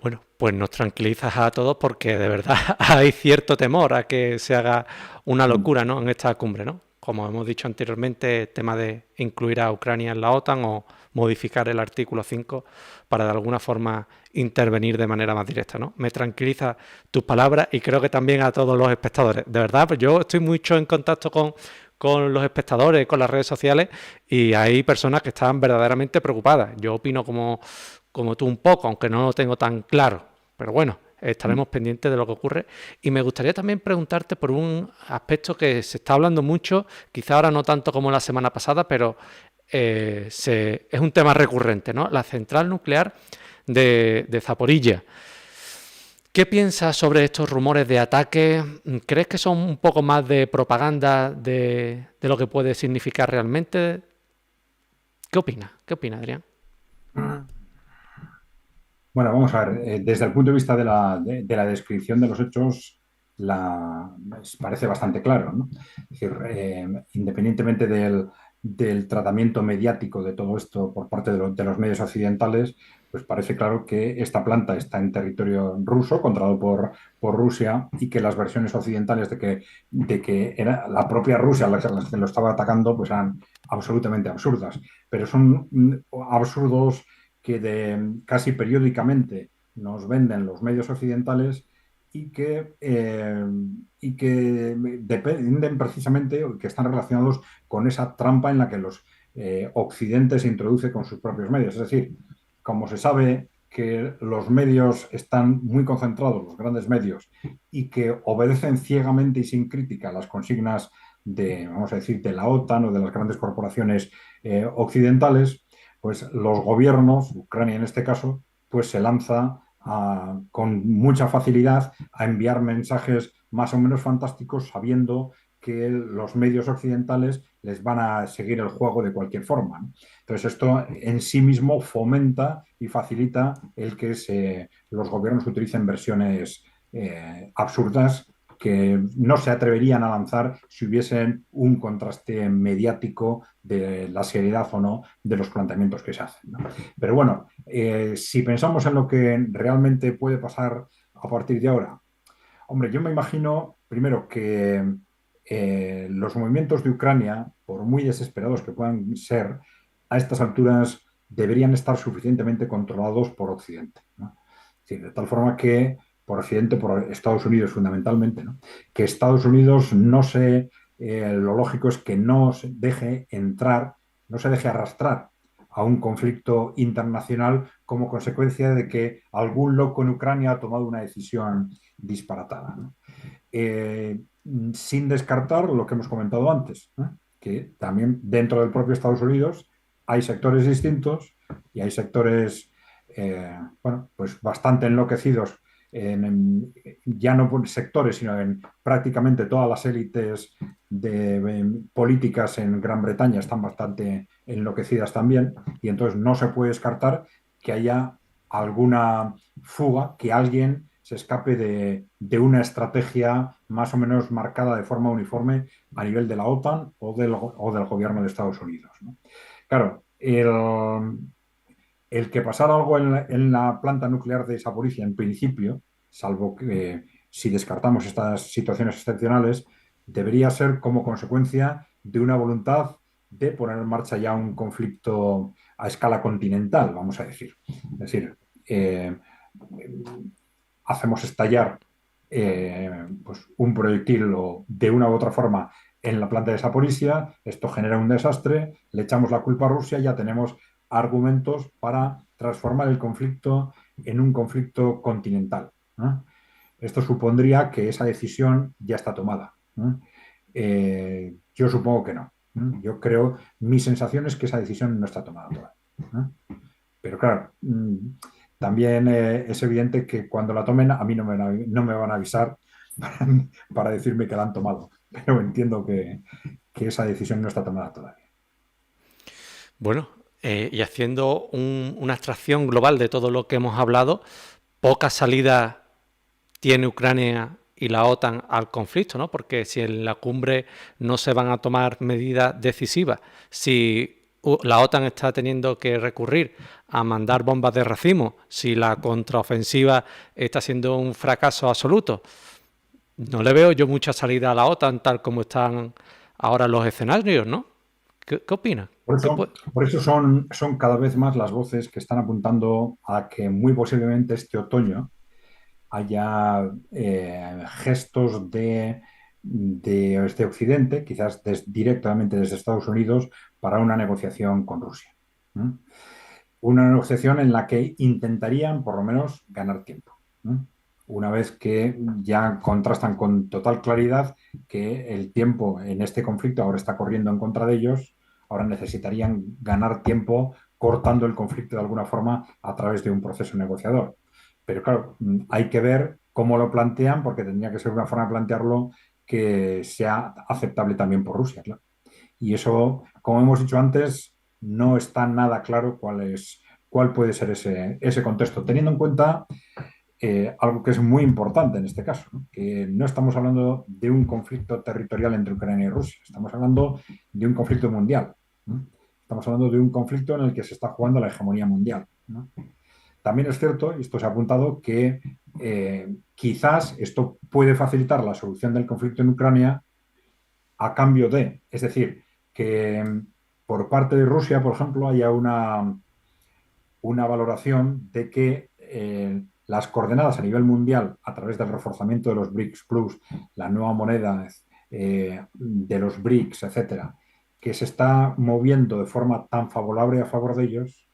Bueno, pues nos tranquilizas a todos porque de verdad hay cierto temor a que se haga una Mm. locura, ¿no? En esta cumbre, ¿no? Como hemos dicho anteriormente, el tema de incluir a Ucrania en la OTAN o modificar el artículo 5 para de alguna forma intervenir de manera más directa, ¿no? Me tranquiliza tus palabras y creo que también a todos los espectadores. De verdad, pues yo estoy mucho en contacto con los espectadores, con las redes sociales, y hay personas que están verdaderamente preocupadas. Yo opino como tú un poco, aunque no lo tengo tan claro. Pero bueno, estaremos pendientes de lo que ocurre. Y me gustaría también preguntarte por un aspecto que se está hablando mucho, quizá ahora no tanto como la semana pasada, pero es un tema recurrente, ¿no? La central nuclear de Zaporilla. ¿Qué piensas sobre estos rumores de ataque? ¿Crees que son un poco más de propaganda de lo que puede significar realmente? ¿Qué opinas? ¿Qué opinas, Adrián? Bueno, vamos a ver, desde el punto de vista de la descripción de los hechos, parece bastante claro, ¿no? Es decir, independientemente del tratamiento mediático de todo esto por parte de los medios occidentales, pues parece claro que esta planta está en territorio ruso, controlado por Rusia, y que las versiones occidentales de que era la propia Rusia la que lo estaba atacando, pues eran absolutamente absurdas. Pero son absurdos que casi periódicamente nos venden los medios occidentales y que dependen precisamente, que están relacionados con esa trampa en la que los occidentes se introduce con sus propios medios. Es decir, como se sabe que los medios están muy concentrados, los grandes medios, y que obedecen ciegamente y sin crítica las consignas vamos a decir, de la OTAN o de las grandes corporaciones occidentales, pues los gobiernos, Ucrania en este caso, pues se lanza con mucha facilidad a enviar mensajes más o menos fantásticos sabiendo que los medios occidentales les van a seguir el juego de cualquier forma, ¿no? Entonces esto en sí mismo fomenta y facilita el que los gobiernos utilicen versiones absurdas que no se atreverían a lanzar si hubiesen un contraste mediático de la seriedad o no de los planteamientos que se hacen, ¿no? Pero bueno, si pensamos en lo que realmente puede pasar a partir de ahora, hombre, yo me imagino primero que los movimientos de Ucrania, por muy desesperados que puedan ser, a estas alturas deberían estar suficientemente controlados por Occidente, ¿no? Es decir, de tal forma que por Occidente, por Estados Unidos fundamentalmente, ¿no? Que Estados Unidos lo lógico es que no se deje entrar, no se deje arrastrar a un conflicto internacional como consecuencia de que algún loco en Ucrania ha tomado una decisión disparatada, ¿no? Eh, Sin descartar lo que hemos comentado antes, ¿no? Que también dentro del propio Estados Unidos hay sectores distintos y hay sectores, bueno, pues bastante enloquecidos ya no por sectores, sino en prácticamente todas las élites políticas en Gran Bretaña están bastante enloquecidas también, y entonces no se puede descartar que haya alguna fuga, que alguien se escape de una estrategia más o menos marcada de forma uniforme a nivel de la OTAN o del gobierno de Estados Unidos, ¿no? Claro, el que pasara algo en la planta nuclear de Zaporizhia en principio, salvo que si descartamos estas situaciones excepcionales, debería ser como consecuencia de una voluntad de poner en marcha ya un conflicto a escala continental, vamos a decir. Es decir, hacemos estallar pues un proyectil o de una u otra forma en la planta de Zaporizhia, esto genera un desastre, le echamos la culpa a Rusia y ya tenemos argumentos para transformar el conflicto en un conflicto continental, ¿no? Esto supondría que esa decisión ya está tomada, ¿no? Yo supongo que no, ¿no? Yo creo, mi sensación es que esa decisión no está tomada todavía, ¿no? Pero claro, también es evidente que cuando la tomen a mí no me van a avisar para, para decirme que la han tomado, pero entiendo que esa decisión no está tomada todavía. Bueno, y haciendo una abstracción global de todo lo que hemos hablado, poca salida tiene Ucrania y la OTAN al conflicto, ¿no? Porque si en la cumbre no se van a tomar medidas decisivas, si la OTAN está teniendo que recurrir a mandar bombas de racimo, si la contraofensiva está siendo un fracaso absoluto, no le veo yo mucha salida a la OTAN tal como están ahora los escenarios, ¿no? ¿Qué opinas? Por eso son cada vez más las voces que están apuntando a que muy posiblemente este otoño haya gestos de Occidente, quizás directamente desde Estados Unidos, para una negociación con Rusia. ¿No? Una negociación en la que intentarían por lo menos ganar tiempo, ¿no? Una vez que ya contrastan con total claridad que el tiempo en este conflicto ahora está corriendo en contra de ellos, ahora necesitarían ganar tiempo cortando el conflicto de alguna forma a través de un proceso negociador. Pero claro, hay que ver cómo lo plantean, porque tendría que ser una forma de plantearlo que sea aceptable también por Rusia, claro. Y eso, como hemos dicho antes, no está nada claro cuál puede ser ese contexto, teniendo en cuenta algo que es muy importante en este caso, ¿no? Que no estamos hablando de un conflicto territorial entre Ucrania y Rusia, estamos hablando de un conflicto mundial, ¿no? Estamos hablando de un conflicto en el que se está jugando la hegemonía mundial, ¿no? También es cierto, y esto se ha apuntado, que quizás esto puede facilitar la solución del conflicto en Ucrania a cambio de, es decir, que por parte de Rusia, por ejemplo, haya una valoración de que las coordenadas a nivel mundial a través del reforzamiento de los BRICS Plus, la nueva moneda de los BRICS, etcétera, que se está moviendo de forma tan favorable a favor de ellos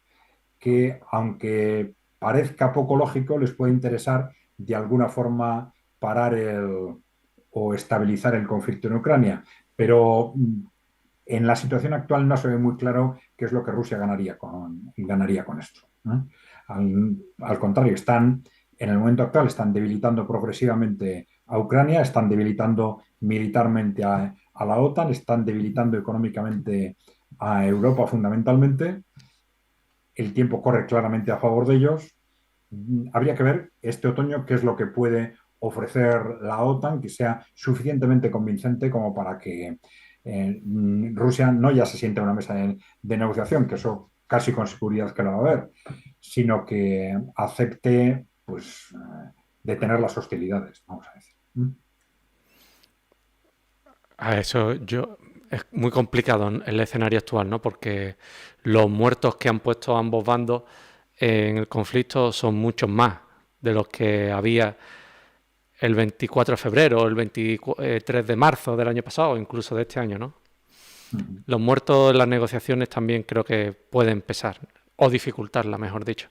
que, aunque parezca poco lógico, les puede interesar de alguna forma parar o estabilizar el conflicto en Ucrania. Pero en la situación actual no se ve muy claro qué es lo que Rusia ganaría con esto, ¿no? Al contrario, en el momento actual están debilitando progresivamente a Ucrania, están debilitando militarmente a la OTAN, están debilitando económicamente a Europa fundamentalmente. El tiempo corre claramente a favor de ellos. Habría que ver este otoño qué es lo que puede ofrecer la OTAN que sea suficientemente convincente como para que Rusia no ya se siente a una mesa de negociación, que eso casi con seguridad que lo va a haber, sino que acepte pues, detener las hostilidades, vamos a decir. A eso es muy complicado en el escenario actual, ¿no? Porque los muertos que han puesto ambos bandos en el conflicto son muchos más de los que había el 24 de febrero o el 23 de marzo del año pasado, o incluso de este año, ¿no? Los muertos en las negociaciones también creo que pueden pesar, o dificultarla, mejor dicho.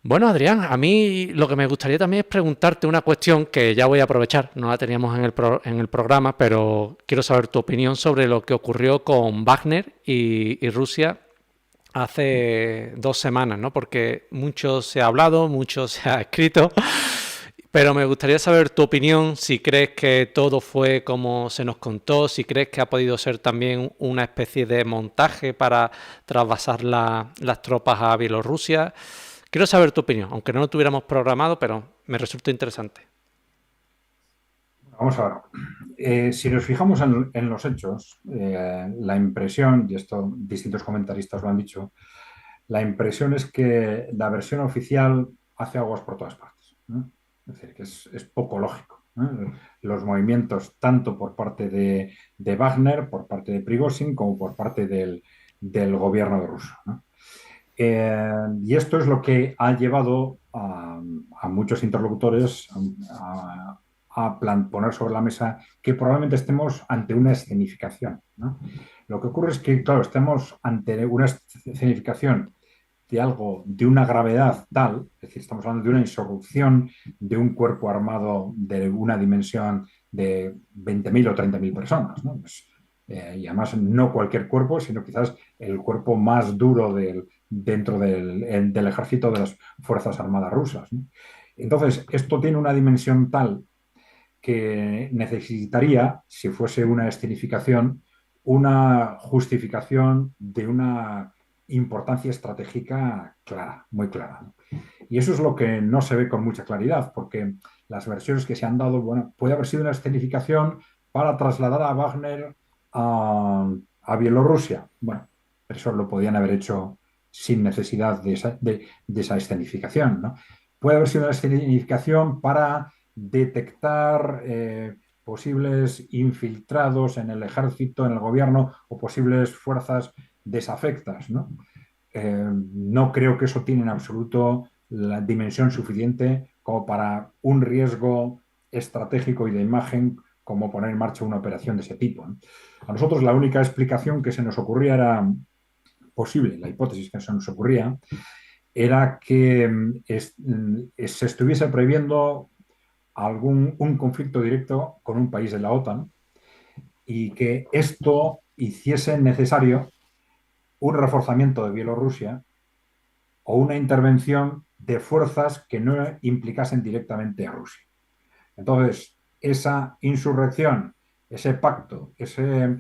Bueno, Adrián, a mí lo que me gustaría también es preguntarte una cuestión que ya voy a aprovechar, no la teníamos en el programa, pero quiero saber tu opinión sobre lo que ocurrió con Wagner y Rusia hace 2 semanas, ¿no? Porque mucho se ha hablado, mucho se ha escrito, pero me gustaría saber tu opinión, si crees que todo fue como se nos contó, si crees que ha podido ser también una especie de montaje para trasvasar las tropas a Bielorrusia. Quiero saber tu opinión, aunque no lo tuviéramos programado, pero me resulta interesante. Vamos a ver. Si nos fijamos en los hechos, la impresión, y esto distintos comentaristas lo han dicho, la impresión es que la versión oficial hace aguas por todas partes, ¿no? Es decir, que es poco lógico, ¿no? Los movimientos, tanto por parte de Wagner, por parte de Prigozhin, como por parte del gobierno de Rusia, ¿no? Y esto es lo que ha llevado a muchos interlocutores poner sobre la mesa que probablemente estemos ante una escenificación, ¿no? Lo que ocurre es que, claro, estamos ante una escenificación de algo de una gravedad tal, es decir, estamos hablando de una insurrección de un cuerpo armado de una dimensión de 20.000 o 30.000 personas, ¿no? Pues, y además no cualquier cuerpo, sino quizás el cuerpo más duro dentro del ejército de las Fuerzas Armadas rusas, ¿no? Entonces, esto tiene una dimensión tal que necesitaría, si fuese una escenificación, una justificación de una importancia estratégica clara, muy clara. Y eso es lo que no se ve con mucha claridad, porque las versiones que se han dado, bueno, puede haber sido una escenificación para trasladar a Wagner a Bielorrusia. Bueno, pero eso lo podían haber hecho sin necesidad de esa escenificación, ¿no? Puede haber sido una escenificación para detectar posibles infiltrados en el ejército, en el gobierno o posibles fuerzas desafectas, ¿no? No creo que eso tiene en absoluto la dimensión suficiente como para un riesgo estratégico y de imagen como poner en marcha una operación de ese tipo, ¿no? A nosotros la única explicación que se nos ocurría era posible, la hipótesis que se nos ocurría, era que se estuviese previendo un conflicto directo con un país de la OTAN y que esto hiciese necesario un reforzamiento de Bielorrusia o una intervención de fuerzas que no implicasen directamente a Rusia. Entonces, esa insurrección, ese pacto, esa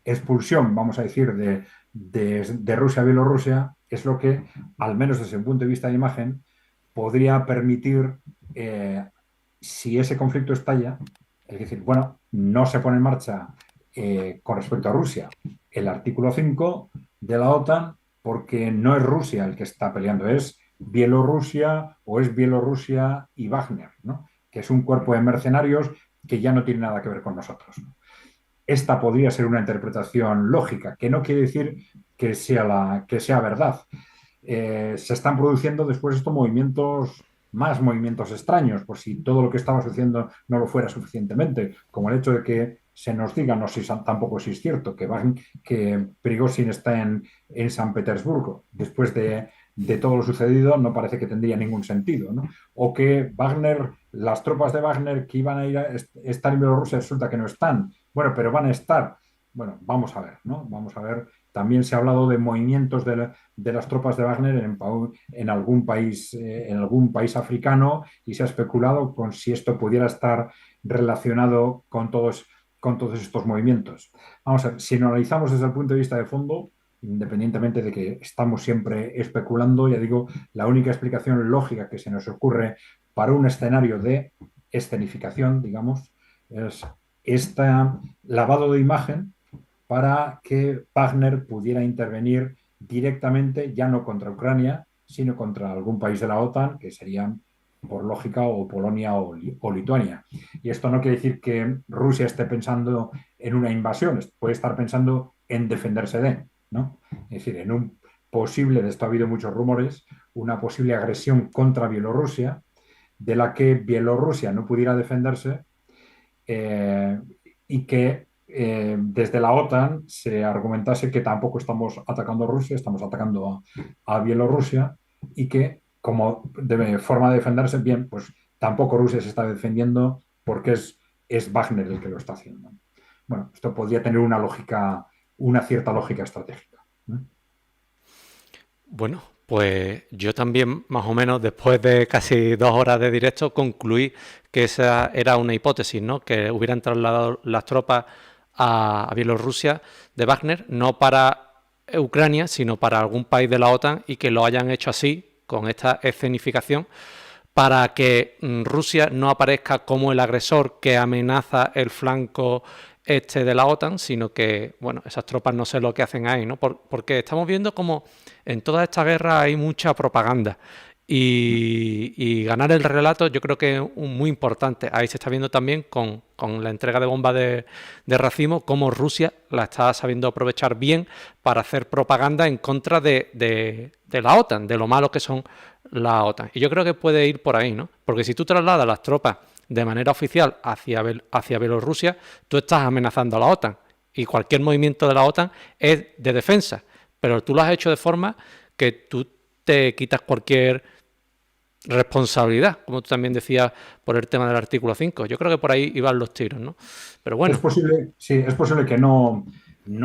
expulsión, vamos a decir, de Rusia a Bielorrusia, es lo que, al menos desde un punto de vista de imagen, podría permitir, si ese conflicto estalla, es decir, bueno, no se pone en marcha con respecto a Rusia el artículo 5 de la OTAN, porque no es Rusia el que está peleando, es Bielorrusia o es Bielorrusia y Wagner, ¿no? Que es un cuerpo de mercenarios que ya no tiene nada que ver con nosotros, ¿no? Esta podría ser una interpretación lógica, que no quiere decir que sea verdad. Se están produciendo después estos movimientos, más movimientos extraños, por si todo lo que estaba sucediendo no lo fuera suficientemente, como el hecho de que se nos diga, no sé si tampoco si es cierto, que Prigozhin está en San Petersburgo. Después de todo lo sucedido, no parece que tendría ningún sentido, ¿no? O que Wagner, las tropas de Wagner que iban a ir a estar en Bielorrusia, resulta que no están. Bueno, pero van a estar. Bueno, vamos a ver, ¿no? Vamos a ver. También se ha hablado de movimientos de las tropas de Wagner en algún país africano y se ha especulado con si esto pudiera estar relacionado con todos estos movimientos. Vamos a ver, si lo analizamos desde el punto de vista de fondo, independientemente de que estamos siempre especulando, ya digo, la única explicación lógica que se nos ocurre para un escenario de escenificación, digamos, es este lavado de imagen para que Wagner pudiera intervenir directamente, ya no contra Ucrania, sino contra algún país de la OTAN, que serían, por lógica, o Polonia o Lituania. Y esto no quiere decir que Rusia esté pensando en una invasión, puede estar pensando en defenderse de, ¿no? Es decir, en un posible, de esto ha habido muchos rumores, una posible agresión contra Bielorrusia, de la que Bielorrusia no pudiera defenderse y que desde la OTAN se argumentase que tampoco estamos atacando a Rusia, estamos atacando a Bielorrusia y que como forma de defenderse, bien, pues tampoco Rusia se está defendiendo porque es Wagner el que lo está haciendo. Bueno, esto podría tener una lógica, una cierta lógica estratégica. Bueno, pues yo también, más o menos, después de casi 2 horas de directo, concluí que esa era una hipótesis, ¿no? Que hubieran trasladado las tropas a Bielorrusia de Wagner, no para Ucrania, sino para algún país de la OTAN y que lo hayan hecho así, con esta escenificación, para que Rusia no aparezca como el agresor que amenaza el flanco este de la OTAN, sino que, bueno, esas tropas no sé lo que hacen ahí, ¿no? Porque estamos viendo como en toda esta guerra hay mucha propaganda y ganar el relato yo creo que es muy importante. Ahí se está viendo también con la entrega de bombas de racimo cómo Rusia la está sabiendo aprovechar bien para hacer propaganda en contra de la OTAN, de lo malo que son la OTAN. Y yo creo que puede ir por ahí, ¿no? Porque si tú trasladas las tropas de manera oficial hacia Bielorrusia, tú estás amenazando a la OTAN. Y cualquier movimiento de la OTAN es de defensa. Pero tú lo has hecho de forma que tú te quitas cualquier responsabilidad, como tú también decías, por el tema del artículo 5. Yo creo que por ahí iban los tiros, ¿no? Pero Es bueno, posible, sí, es posible que no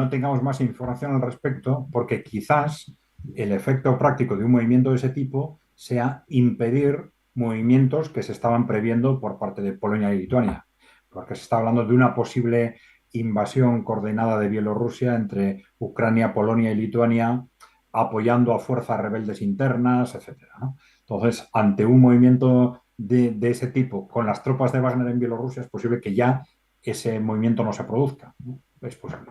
tengamos más información al respecto, porque quizás el efecto práctico de un movimiento de ese tipo sea impedir movimientos que se estaban previendo por parte de Polonia y Lituania, porque se está hablando de una posible invasión coordinada de Bielorrusia entre Ucrania, Polonia y Lituania, apoyando a fuerzas rebeldes internas, etcétera, ¿no? Entonces, ante un movimiento de ese tipo con las tropas de Wagner en Bielorrusia, es posible que ya ese movimiento no se produzca, ¿no? Es posible.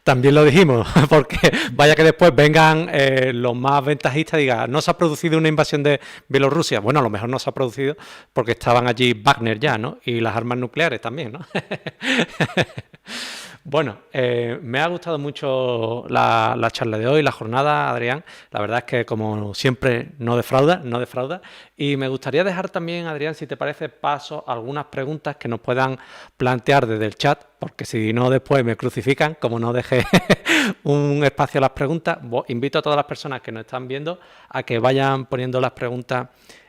también lo dijimos, porque vaya que después vengan los más ventajistas y digan, no se ha producido una invasión de Bielorrusia. Bueno, a lo mejor no se ha producido porque estaban allí Wagner ya, ¿no? Y las armas nucleares también, ¿no? Bueno, me ha gustado mucho la charla de hoy, la jornada, Adrián. La verdad es que, como siempre, no defrauda, no defrauda. Y me gustaría dejar también, Adrián, si te parece, paso a algunas preguntas que nos puedan plantear desde el chat, porque si no, después me crucifican, como no dejé un espacio a las preguntas. Invito a todas las personas que nos están viendo a que vayan poniendo las preguntas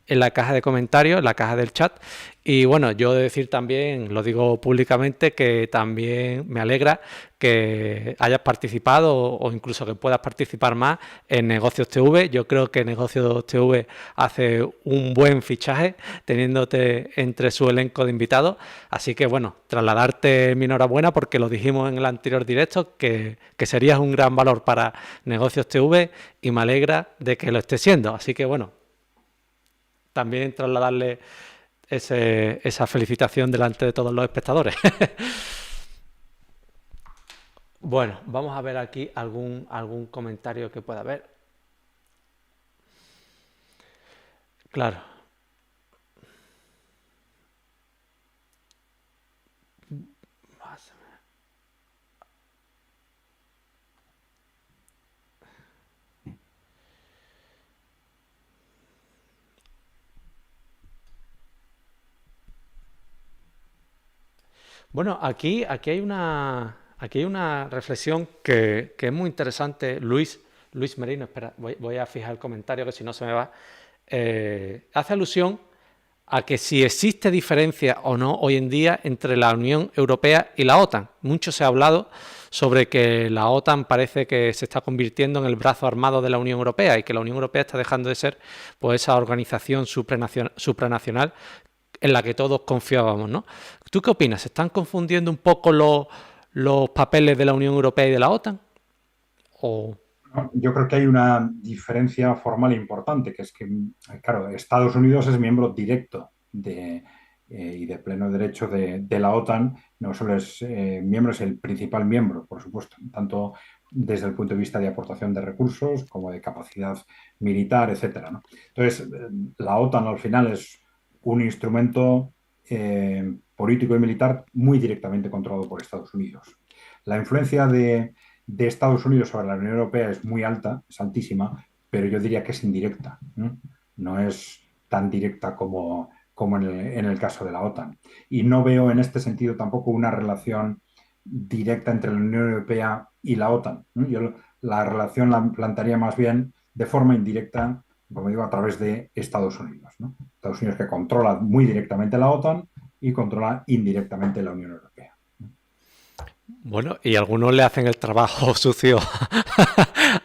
en la caja de comentarios, en la caja del chat. Y bueno, yo he de decir también, lo digo públicamente, que también me alegra que hayas participado o incluso que puedas participar más en Negocios TV. Yo creo que Negocios TV hace un buen fichaje teniéndote entre su elenco de invitados. Así que bueno, trasladarte mi enhorabuena porque lo dijimos en el anterior directo que serías un gran valor para Negocios TV y me alegra de que lo esté siendo. Así que bueno, también trasladarle esa felicitación delante de todos los espectadores. Bueno, vamos a ver aquí algún comentario que pueda haber. Claro. Bueno, aquí hay una reflexión que es muy interesante. Luis Merino, espera, voy a fijar el comentario que si no se me va. Hace alusión a que si existe diferencia o no hoy en día entre la Unión Europea y la OTAN. Mucho se ha hablado sobre que la OTAN parece que se está convirtiendo en el brazo armado de la Unión Europea y que la Unión Europea está dejando de ser pues esa organización supranacional en la que todos confiábamos, ¿no? ¿Tú qué opinas? ¿Se están confundiendo un poco los papeles de la Unión Europea y de la OTAN? ¿O... Yo creo que hay una diferencia formal importante, que es que, claro, Estados Unidos es miembro directo y de pleno derecho de la OTAN. No solo es miembro, es el principal miembro, por supuesto, tanto desde el punto de vista de aportación de recursos como de capacidad militar, etcétera, ¿no? Entonces, la OTAN al final es un instrumento político y militar muy directamente controlado por Estados Unidos. La influencia de Estados Unidos sobre la Unión Europea es muy alta, es altísima, pero yo diría que es indirecta, ¿no? No es tan directa como en el caso de la OTAN. Y no veo en este sentido tampoco una relación directa entre la Unión Europea y la OTAN, ¿no? Yo la relación la plantearía más bien de forma indirecta, como digo, a través de Estados Unidos, ¿no? Estados Unidos que controla muy directamente la OTAN y controla indirectamente la Unión Europea. Bueno, y algunos le hacen el trabajo sucio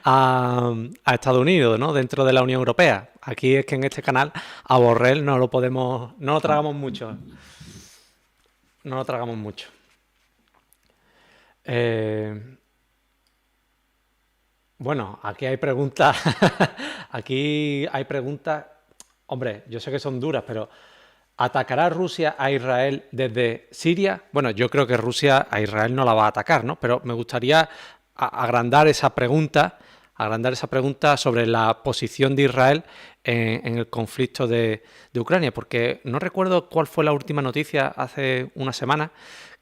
a Estados Unidos, ¿no? Dentro de la Unión Europea. Aquí es que en este canal a Borrell no lo tragamos mucho. No lo tragamos mucho. Bueno, aquí hay preguntas. Aquí hay preguntas. Hombre, yo sé que son duras, pero ¿atacará Rusia a Israel desde Siria? Bueno, yo creo que Rusia a Israel no la va a atacar, ¿no? Pero me gustaría agrandar esa pregunta sobre la posición de Israel en el conflicto de Ucrania, porque no recuerdo cuál fue la última noticia hace una semana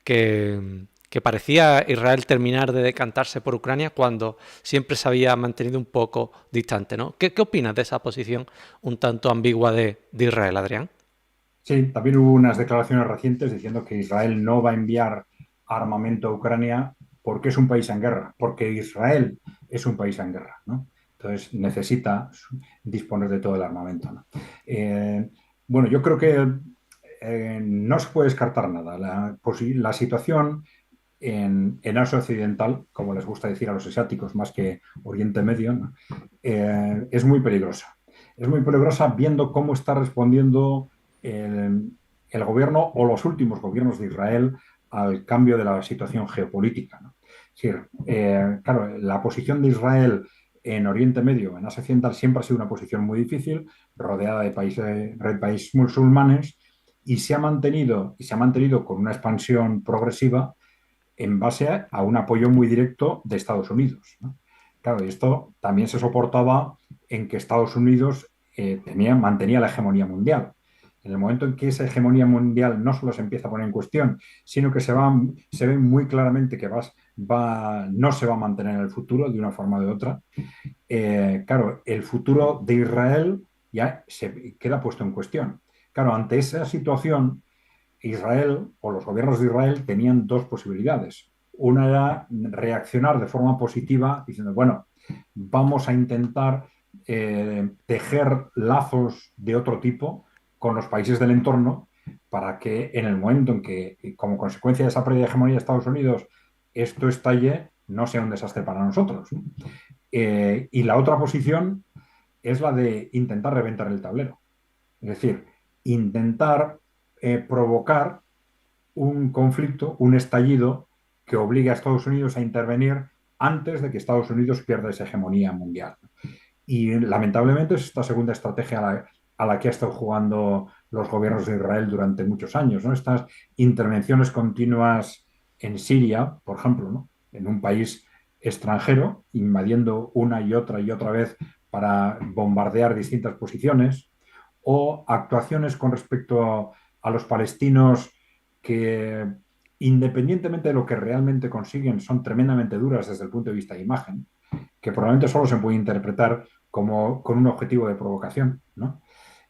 que parecía Israel terminar de decantarse por Ucrania cuando siempre se había mantenido un poco distante, ¿no? ¿Qué opinas de esa posición un tanto ambigua de Israel, Adrián? Sí, también hubo unas declaraciones recientes diciendo que Israel no va a enviar armamento a Ucrania porque es un país en guerra, porque Israel es un país en guerra, ¿no? Entonces necesita disponer de todo el armamento, ¿no? Eh, bueno, yo creo que no se puede descartar nada. La situación en Asia Occidental, como les gusta decir a los asiáticos más que Oriente Medio, ¿no? Es muy peligrosa. Es muy peligrosa viendo cómo está respondiendo el gobierno o los últimos gobiernos de Israel al cambio de la situación geopolítica, ¿no? Es decir, claro, la posición de Israel en Oriente Medio, en Asia Occidental, siempre ha sido una posición muy difícil, rodeada de países musulmanes, y se ha mantenido con una expansión progresiva en base a un apoyo muy directo de Estados Unidos, ¿no? Claro, y esto también se soportaba en que Estados Unidos mantenía la hegemonía mundial. En el momento en que esa hegemonía mundial no solo se empieza a poner en cuestión, sino que se ve muy claramente que no se va a mantener en el futuro de una forma o de otra, claro, el futuro de Israel ya se queda puesto en cuestión. Claro, ante esa situación, Israel o los gobiernos de Israel tenían dos posibilidades. Una era reaccionar de forma positiva diciendo, bueno, vamos a intentar tejer lazos de otro tipo con los países del entorno para que en el momento en que, como consecuencia de esa pérdida de hegemonía de Estados Unidos, esto estalle, no sea un desastre para nosotros. Y la otra posición es la de intentar reventar el tablero. Es decir, intentar provocar un conflicto, un estallido que obligue a Estados Unidos a intervenir antes de que Estados Unidos pierda esa hegemonía mundial. Y lamentablemente es esta segunda estrategia a la que ha estado jugando los gobiernos de Israel durante muchos años, ¿no? Estas intervenciones continuas en Siria, por ejemplo, ¿no? En un país extranjero, invadiendo una y otra vez para bombardear distintas posiciones, o actuaciones con respecto a los palestinos que, independientemente de lo que realmente consiguen, son tremendamente duras desde el punto de vista de imagen, que probablemente solo se puede interpretar como con un objetivo de provocación, ¿no?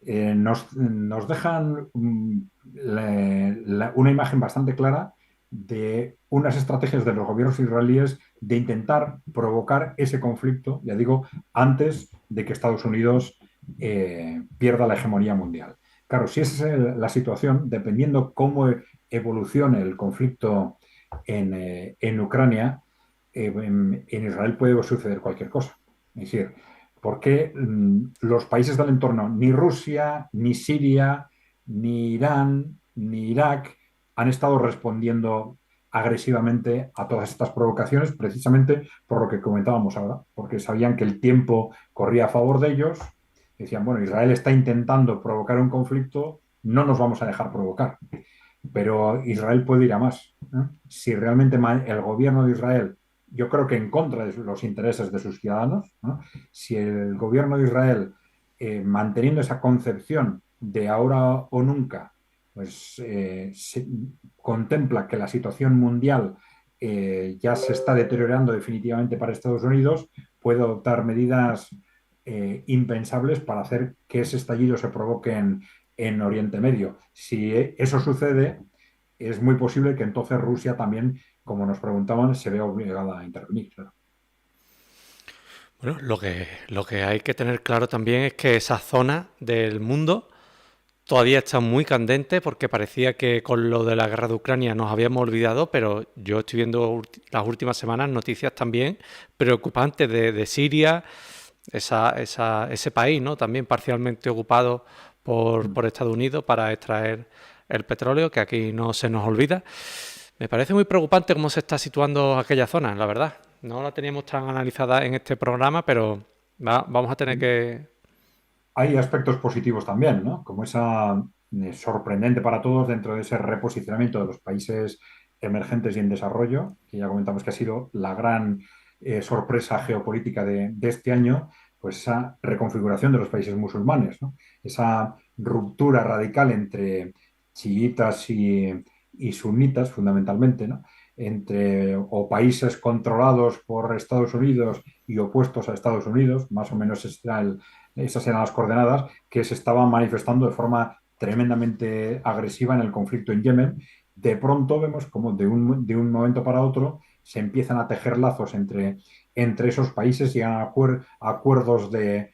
Nos dejan una imagen bastante clara de unas estrategias de los gobiernos israelíes de intentar provocar ese conflicto, ya digo, antes de que Estados Unidos pierda la hegemonía mundial. Claro, si esa es la situación, dependiendo cómo evolucione el conflicto en Ucrania, en Israel puede suceder cualquier cosa. Es decir, porque los países del entorno, ni Rusia, ni Siria, ni Irán, ni Irak, han estado respondiendo agresivamente a todas estas provocaciones, precisamente por lo que comentábamos ahora, porque sabían que el tiempo corría a favor de ellos. Decían, bueno, Israel está intentando provocar un conflicto, no nos vamos a dejar provocar. Pero Israel puede ir a más, ¿no? Si realmente el gobierno de Israel, yo creo que en contra de los intereses de sus ciudadanos, ¿no? Si el gobierno de Israel, manteniendo esa concepción de ahora o nunca, pues contempla que la situación mundial ya se está deteriorando definitivamente para Estados Unidos, puede adoptar medidas impensables para hacer que ese estallido se provoque en Oriente Medio. Si eso sucede, es muy posible que entonces Rusia también, como nos preguntaban, se vea obligada a intervenir. Claro. Bueno, lo que hay que tener claro también es que esa zona del mundo todavía está muy candente porque parecía que con lo de la guerra de Ucrania nos habíamos olvidado, pero yo estoy viendo las últimas semanas noticias también preocupantes de Siria, ese país, ¿no? También parcialmente ocupado por Estados Unidos para extraer el petróleo, que aquí no se nos olvida. Me parece muy preocupante cómo se está situando aquella zona, la verdad. No la teníamos tan analizada en este programa, pero vamos a tener que... Hay aspectos positivos también, ¿no? Como esa sorprendente para todos dentro de ese reposicionamiento de los países emergentes y en desarrollo, que ya comentamos que ha sido la gran sorpresa geopolítica de este año, pues esa reconfiguración de los países musulmanes, ¿no? Esa ruptura radical entre chiitas y sunitas, fundamentalmente, ¿no? Entre o países controlados por Estados Unidos y opuestos a Estados Unidos, más o menos está esas eran las coordenadas que se estaban manifestando de forma tremendamente agresiva en el conflicto en Yemen. De pronto vemos como de un momento para otro se empiezan a tejer lazos entre esos países, llegan a acuerdos de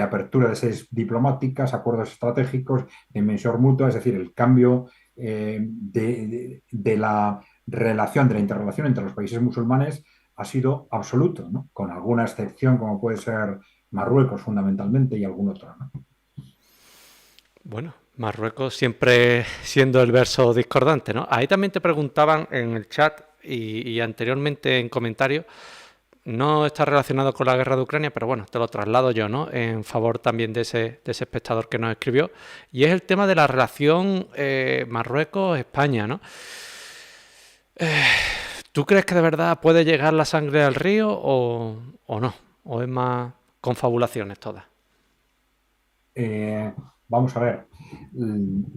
apertura de sedes diplomáticas, acuerdos estratégicos de inversión mutua, es decir, el cambio de la relación, de la interrelación entre los países musulmanes ha sido absoluto, ¿no? Con alguna excepción como puede ser Marruecos fundamentalmente y algún otro, ¿no? Bueno, Marruecos siempre siendo el verso discordante, ¿no? Ahí también te preguntaban en el chat y anteriormente en comentarios, no está relacionado con la guerra de Ucrania, pero bueno, te lo traslado yo, ¿no? En favor también de ese espectador que nos escribió, y es el tema de la relación Marruecos-España, ¿no? ¿Tú crees que de verdad puede llegar la sangre al río o no? ¿O es más confabulaciones todas? Eh, Vamos a ver,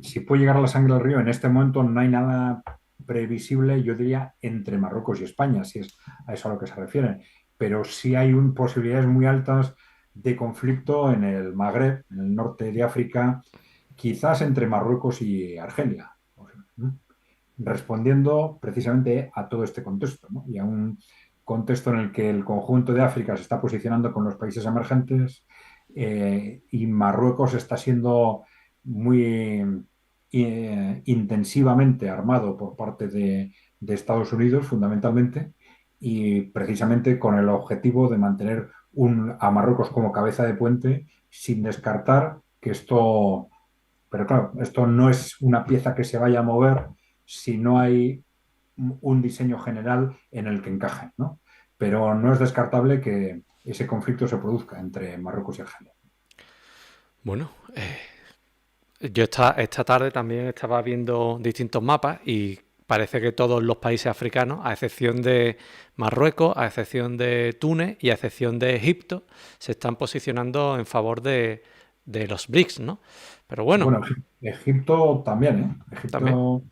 si puede llegar la sangre al río, en este momento no hay nada previsible, yo diría, entre Marruecos y España, si es a eso a lo que se refieren, pero sí hay posibilidades muy altas de conflicto en el Magreb, en el norte de África, quizás entre Marruecos y Argelia, o sea, ¿no? Respondiendo precisamente a todo este contexto, ¿no? Y a un contexto en el que el conjunto de África se está posicionando con los países emergentes y Marruecos está siendo muy intensivamente armado por parte de Estados Unidos, fundamentalmente, y precisamente con el objetivo de mantener a Marruecos como cabeza de puente, sin descartar que esto, pero claro, esto no es una pieza que se vaya a mover si no hay un diseño general en el que encaje, ¿no? Pero no es descartable que ese conflicto se produzca entre Marruecos y Argelia. Bueno, yo esta tarde también estaba viendo distintos mapas y parece que todos los países africanos, a excepción de Marruecos, a excepción de Túnez y a excepción de Egipto, se están posicionando en favor de los BRICS, ¿no? Pero bueno, Bueno, Egipto también, ¿eh? también. Egipto,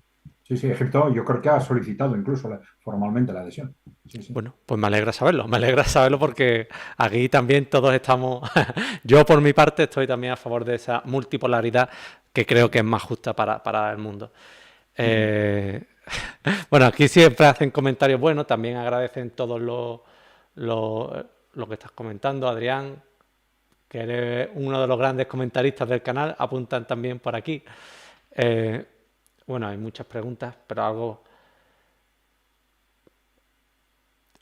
sí, sí, Egipto yo creo que ha solicitado incluso formalmente la adhesión. Sí, sí. Bueno, pues me alegra saberlo porque aquí también todos estamos, yo por mi parte estoy también a favor de esa multipolaridad que creo que es más justa para el mundo. Ujú. Eh, bueno, aquí siempre hacen comentarios buenos, también agradecen todos lo que estás comentando, Adrián, que eres uno de los grandes comentaristas del canal, apuntan también por aquí. Eh, bueno, hay muchas preguntas, pero algo.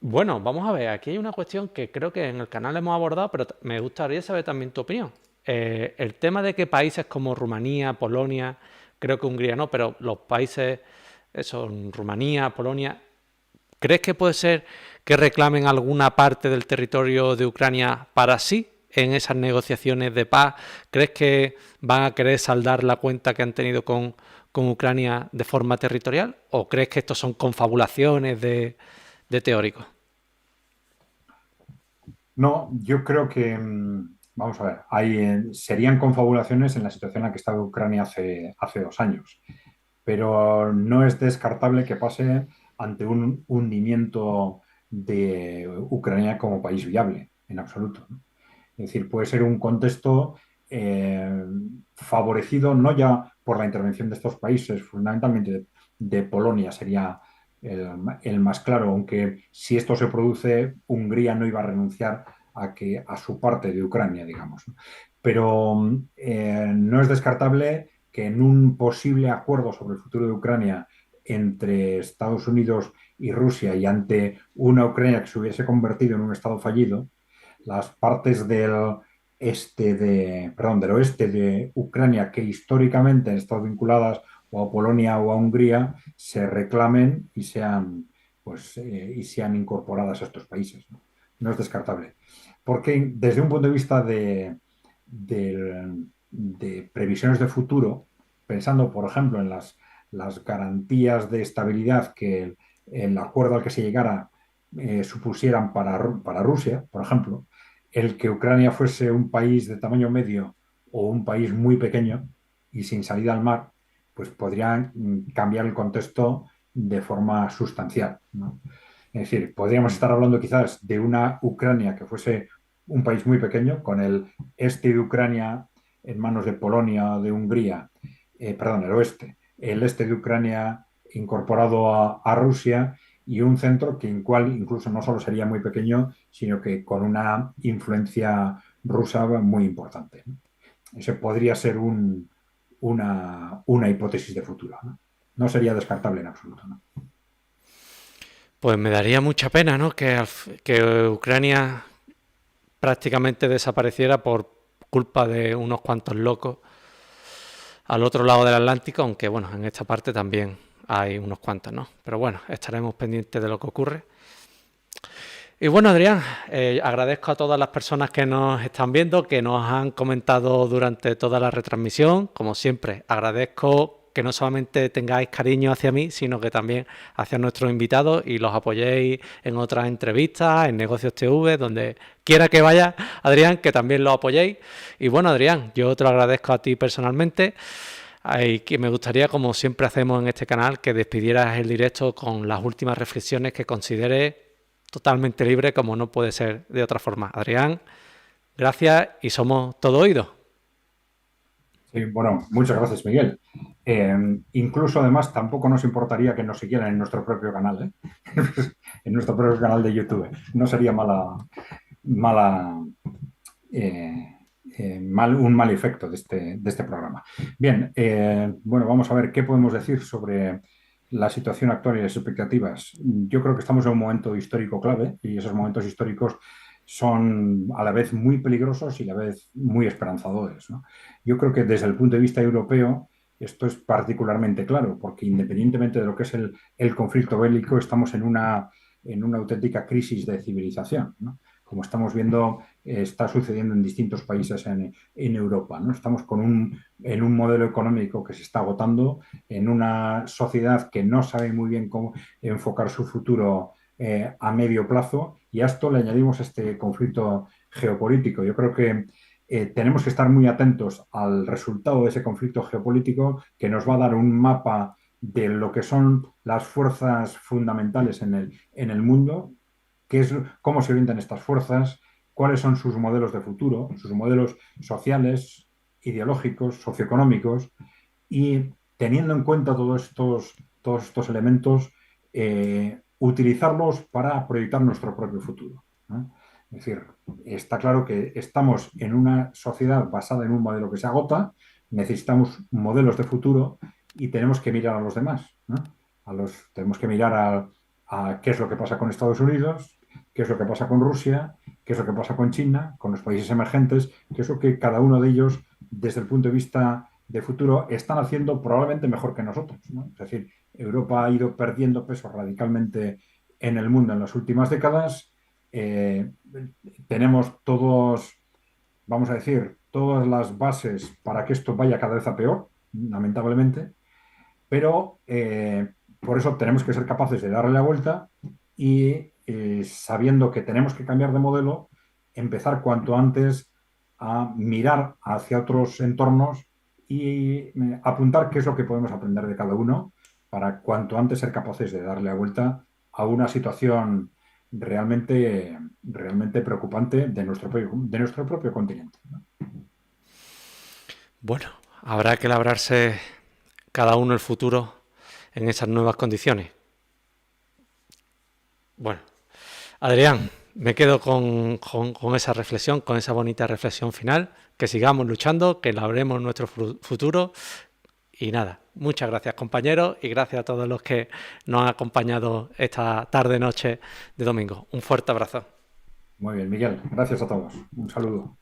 Bueno, vamos a ver, aquí hay una cuestión que creo que en el canal hemos abordado, pero me gustaría saber también tu opinión. El tema de que países como Rumanía, Polonia, creo que Hungría no, pero los países, eso, Rumanía, Polonia, ¿crees que puede ser que reclamen alguna parte del territorio de Ucrania para sí en esas negociaciones de paz? ¿Crees que van a querer saldar la cuenta que han tenido con Ucrania de forma territorial? ¿O crees que estos son confabulaciones de teóricos? No, yo creo que, vamos a ver, serían confabulaciones en la situación en la que estaba Ucrania hace 2 años, pero no es descartable que pase ante un hundimiento de Ucrania como país viable, en absoluto, ¿no? Es decir, puede ser un contexto eh, favorecido no ya por la intervención de estos países, fundamentalmente de Polonia sería el más claro, aunque si esto se produce, Hungría no iba a renunciar a su parte de Ucrania, digamos, ¿no? Pero no es descartable que en un posible acuerdo sobre el futuro de Ucrania entre Estados Unidos y Rusia y ante una Ucrania que se hubiese convertido en un estado fallido, las partes del oeste de Ucrania que históricamente han estado vinculadas o a Polonia o a Hungría se reclamen y sean incorporadas a estos países, ¿no? No es descartable. Porque desde un punto de vista de previsiones de futuro, pensando, por ejemplo, en las garantías de estabilidad que el acuerdo al que se llegara supusieran para Rusia, por ejemplo, el que Ucrania fuese un país de tamaño medio o un país muy pequeño y sin salida al mar, pues podrían cambiar el contexto de forma sustancial, ¿no? Es decir, podríamos estar hablando quizás de una Ucrania que fuese un país muy pequeño, con el este de Ucrania en manos de Polonia, de Hungría, perdón, el este de Ucrania incorporado a Rusia y un centro que en cual incluso no solo sería muy pequeño, sino que con una influencia rusa muy importante, ¿no? Ese podría ser una hipótesis de futuro, ¿no? No sería descartable en absoluto, ¿no? Pues me daría mucha pena, ¿no? Que Ucrania prácticamente desapareciera por culpa de unos cuantos locos al otro lado del Atlántico, aunque bueno, en esta parte también hay unos cuantos, ¿no? Pero bueno, estaremos pendientes de lo que ocurre. Y bueno, Adrián, agradezco a todas las personas que nos están viendo, que nos han comentado durante toda la retransmisión. Como siempre, agradezco que no solamente tengáis cariño hacia mí, sino que también hacia nuestros invitados y los apoyéis en otras entrevistas, en Negocios TV, donde quiera que vaya, Adrián, que también lo apoyéis. Y bueno, Adrián, yo te lo agradezco a ti personalmente. Y que me gustaría, como siempre hacemos en este canal, que despidieras el directo con las últimas reflexiones que consideres totalmente libre, como no puede ser de otra forma. Adrián, gracias y somos todo oídos. Sí, bueno, muchas gracias, Miguel. Incluso, además, tampoco nos importaría que nos siguieran en nuestro propio canal, ¿eh? En nuestro propio canal de YouTube. No sería mala, un mal efecto de este programa. Bien, bueno, vamos a ver qué podemos decir sobre la situación actual y las expectativas. Yo creo que estamos en un momento histórico clave y esos momentos históricos son a la vez muy peligrosos y a la vez muy esperanzadores, ¿no? Yo creo que desde el punto de vista europeo esto es particularmente claro, porque independientemente de lo que es el conflicto bélico, estamos en una auténtica crisis de civilización, ¿no? Como estamos viendo, está sucediendo en distintos países en Europa, ¿no? Estamos en un modelo económico que se está agotando, en una sociedad que no sabe muy bien cómo enfocar su futuro a medio plazo, y a esto le añadimos este conflicto geopolítico. Yo creo que tenemos que estar muy atentos al resultado de ese conflicto geopolítico que nos va a dar un mapa de lo que son las fuerzas fundamentales en el mundo, qué es, cómo se orientan estas fuerzas, cuáles son sus modelos de futuro, sus modelos sociales, ideológicos, socioeconómicos, y teniendo en cuenta todos estos elementos, utilizarlos para proyectar nuestro propio futuro, ¿no? Es decir, está claro que estamos en una sociedad basada en un modelo que se agota, necesitamos modelos de futuro y tenemos que mirar a los demás, ¿no? Tenemos que mirar a qué es lo que pasa con Estados Unidos, qué es lo que pasa con Rusia, qué es lo que pasa con China, con los países emergentes, qué es lo que cada uno de ellos, desde el punto de vista de futuro, están haciendo probablemente mejor que nosotros, ¿no? Es decir, Europa ha ido perdiendo peso radicalmente en el mundo en las últimas décadas. Eh, tenemos todos, vamos a decir, todas las bases para que esto vaya cada vez a peor, lamentablemente, pero por eso tenemos que ser capaces de darle la vuelta y sabiendo que tenemos que cambiar de modelo, empezar cuanto antes a mirar hacia otros entornos y apuntar qué es lo que podemos aprender de cada uno para cuanto antes ser capaces de darle la vuelta a una situación realmente preocupante de nuestro propio continente, ¿no? Bueno, habrá que labrarse cada uno el futuro en esas nuevas condiciones. Bueno, Adrián, me quedo con esa reflexión, con esa bonita reflexión final, que sigamos luchando, que labremos nuestro futuro y nada, muchas gracias compañeros y gracias a todos los que nos han acompañado esta tarde-noche de domingo. Un fuerte abrazo. Muy bien, Miguel. Gracias a todos. Un saludo.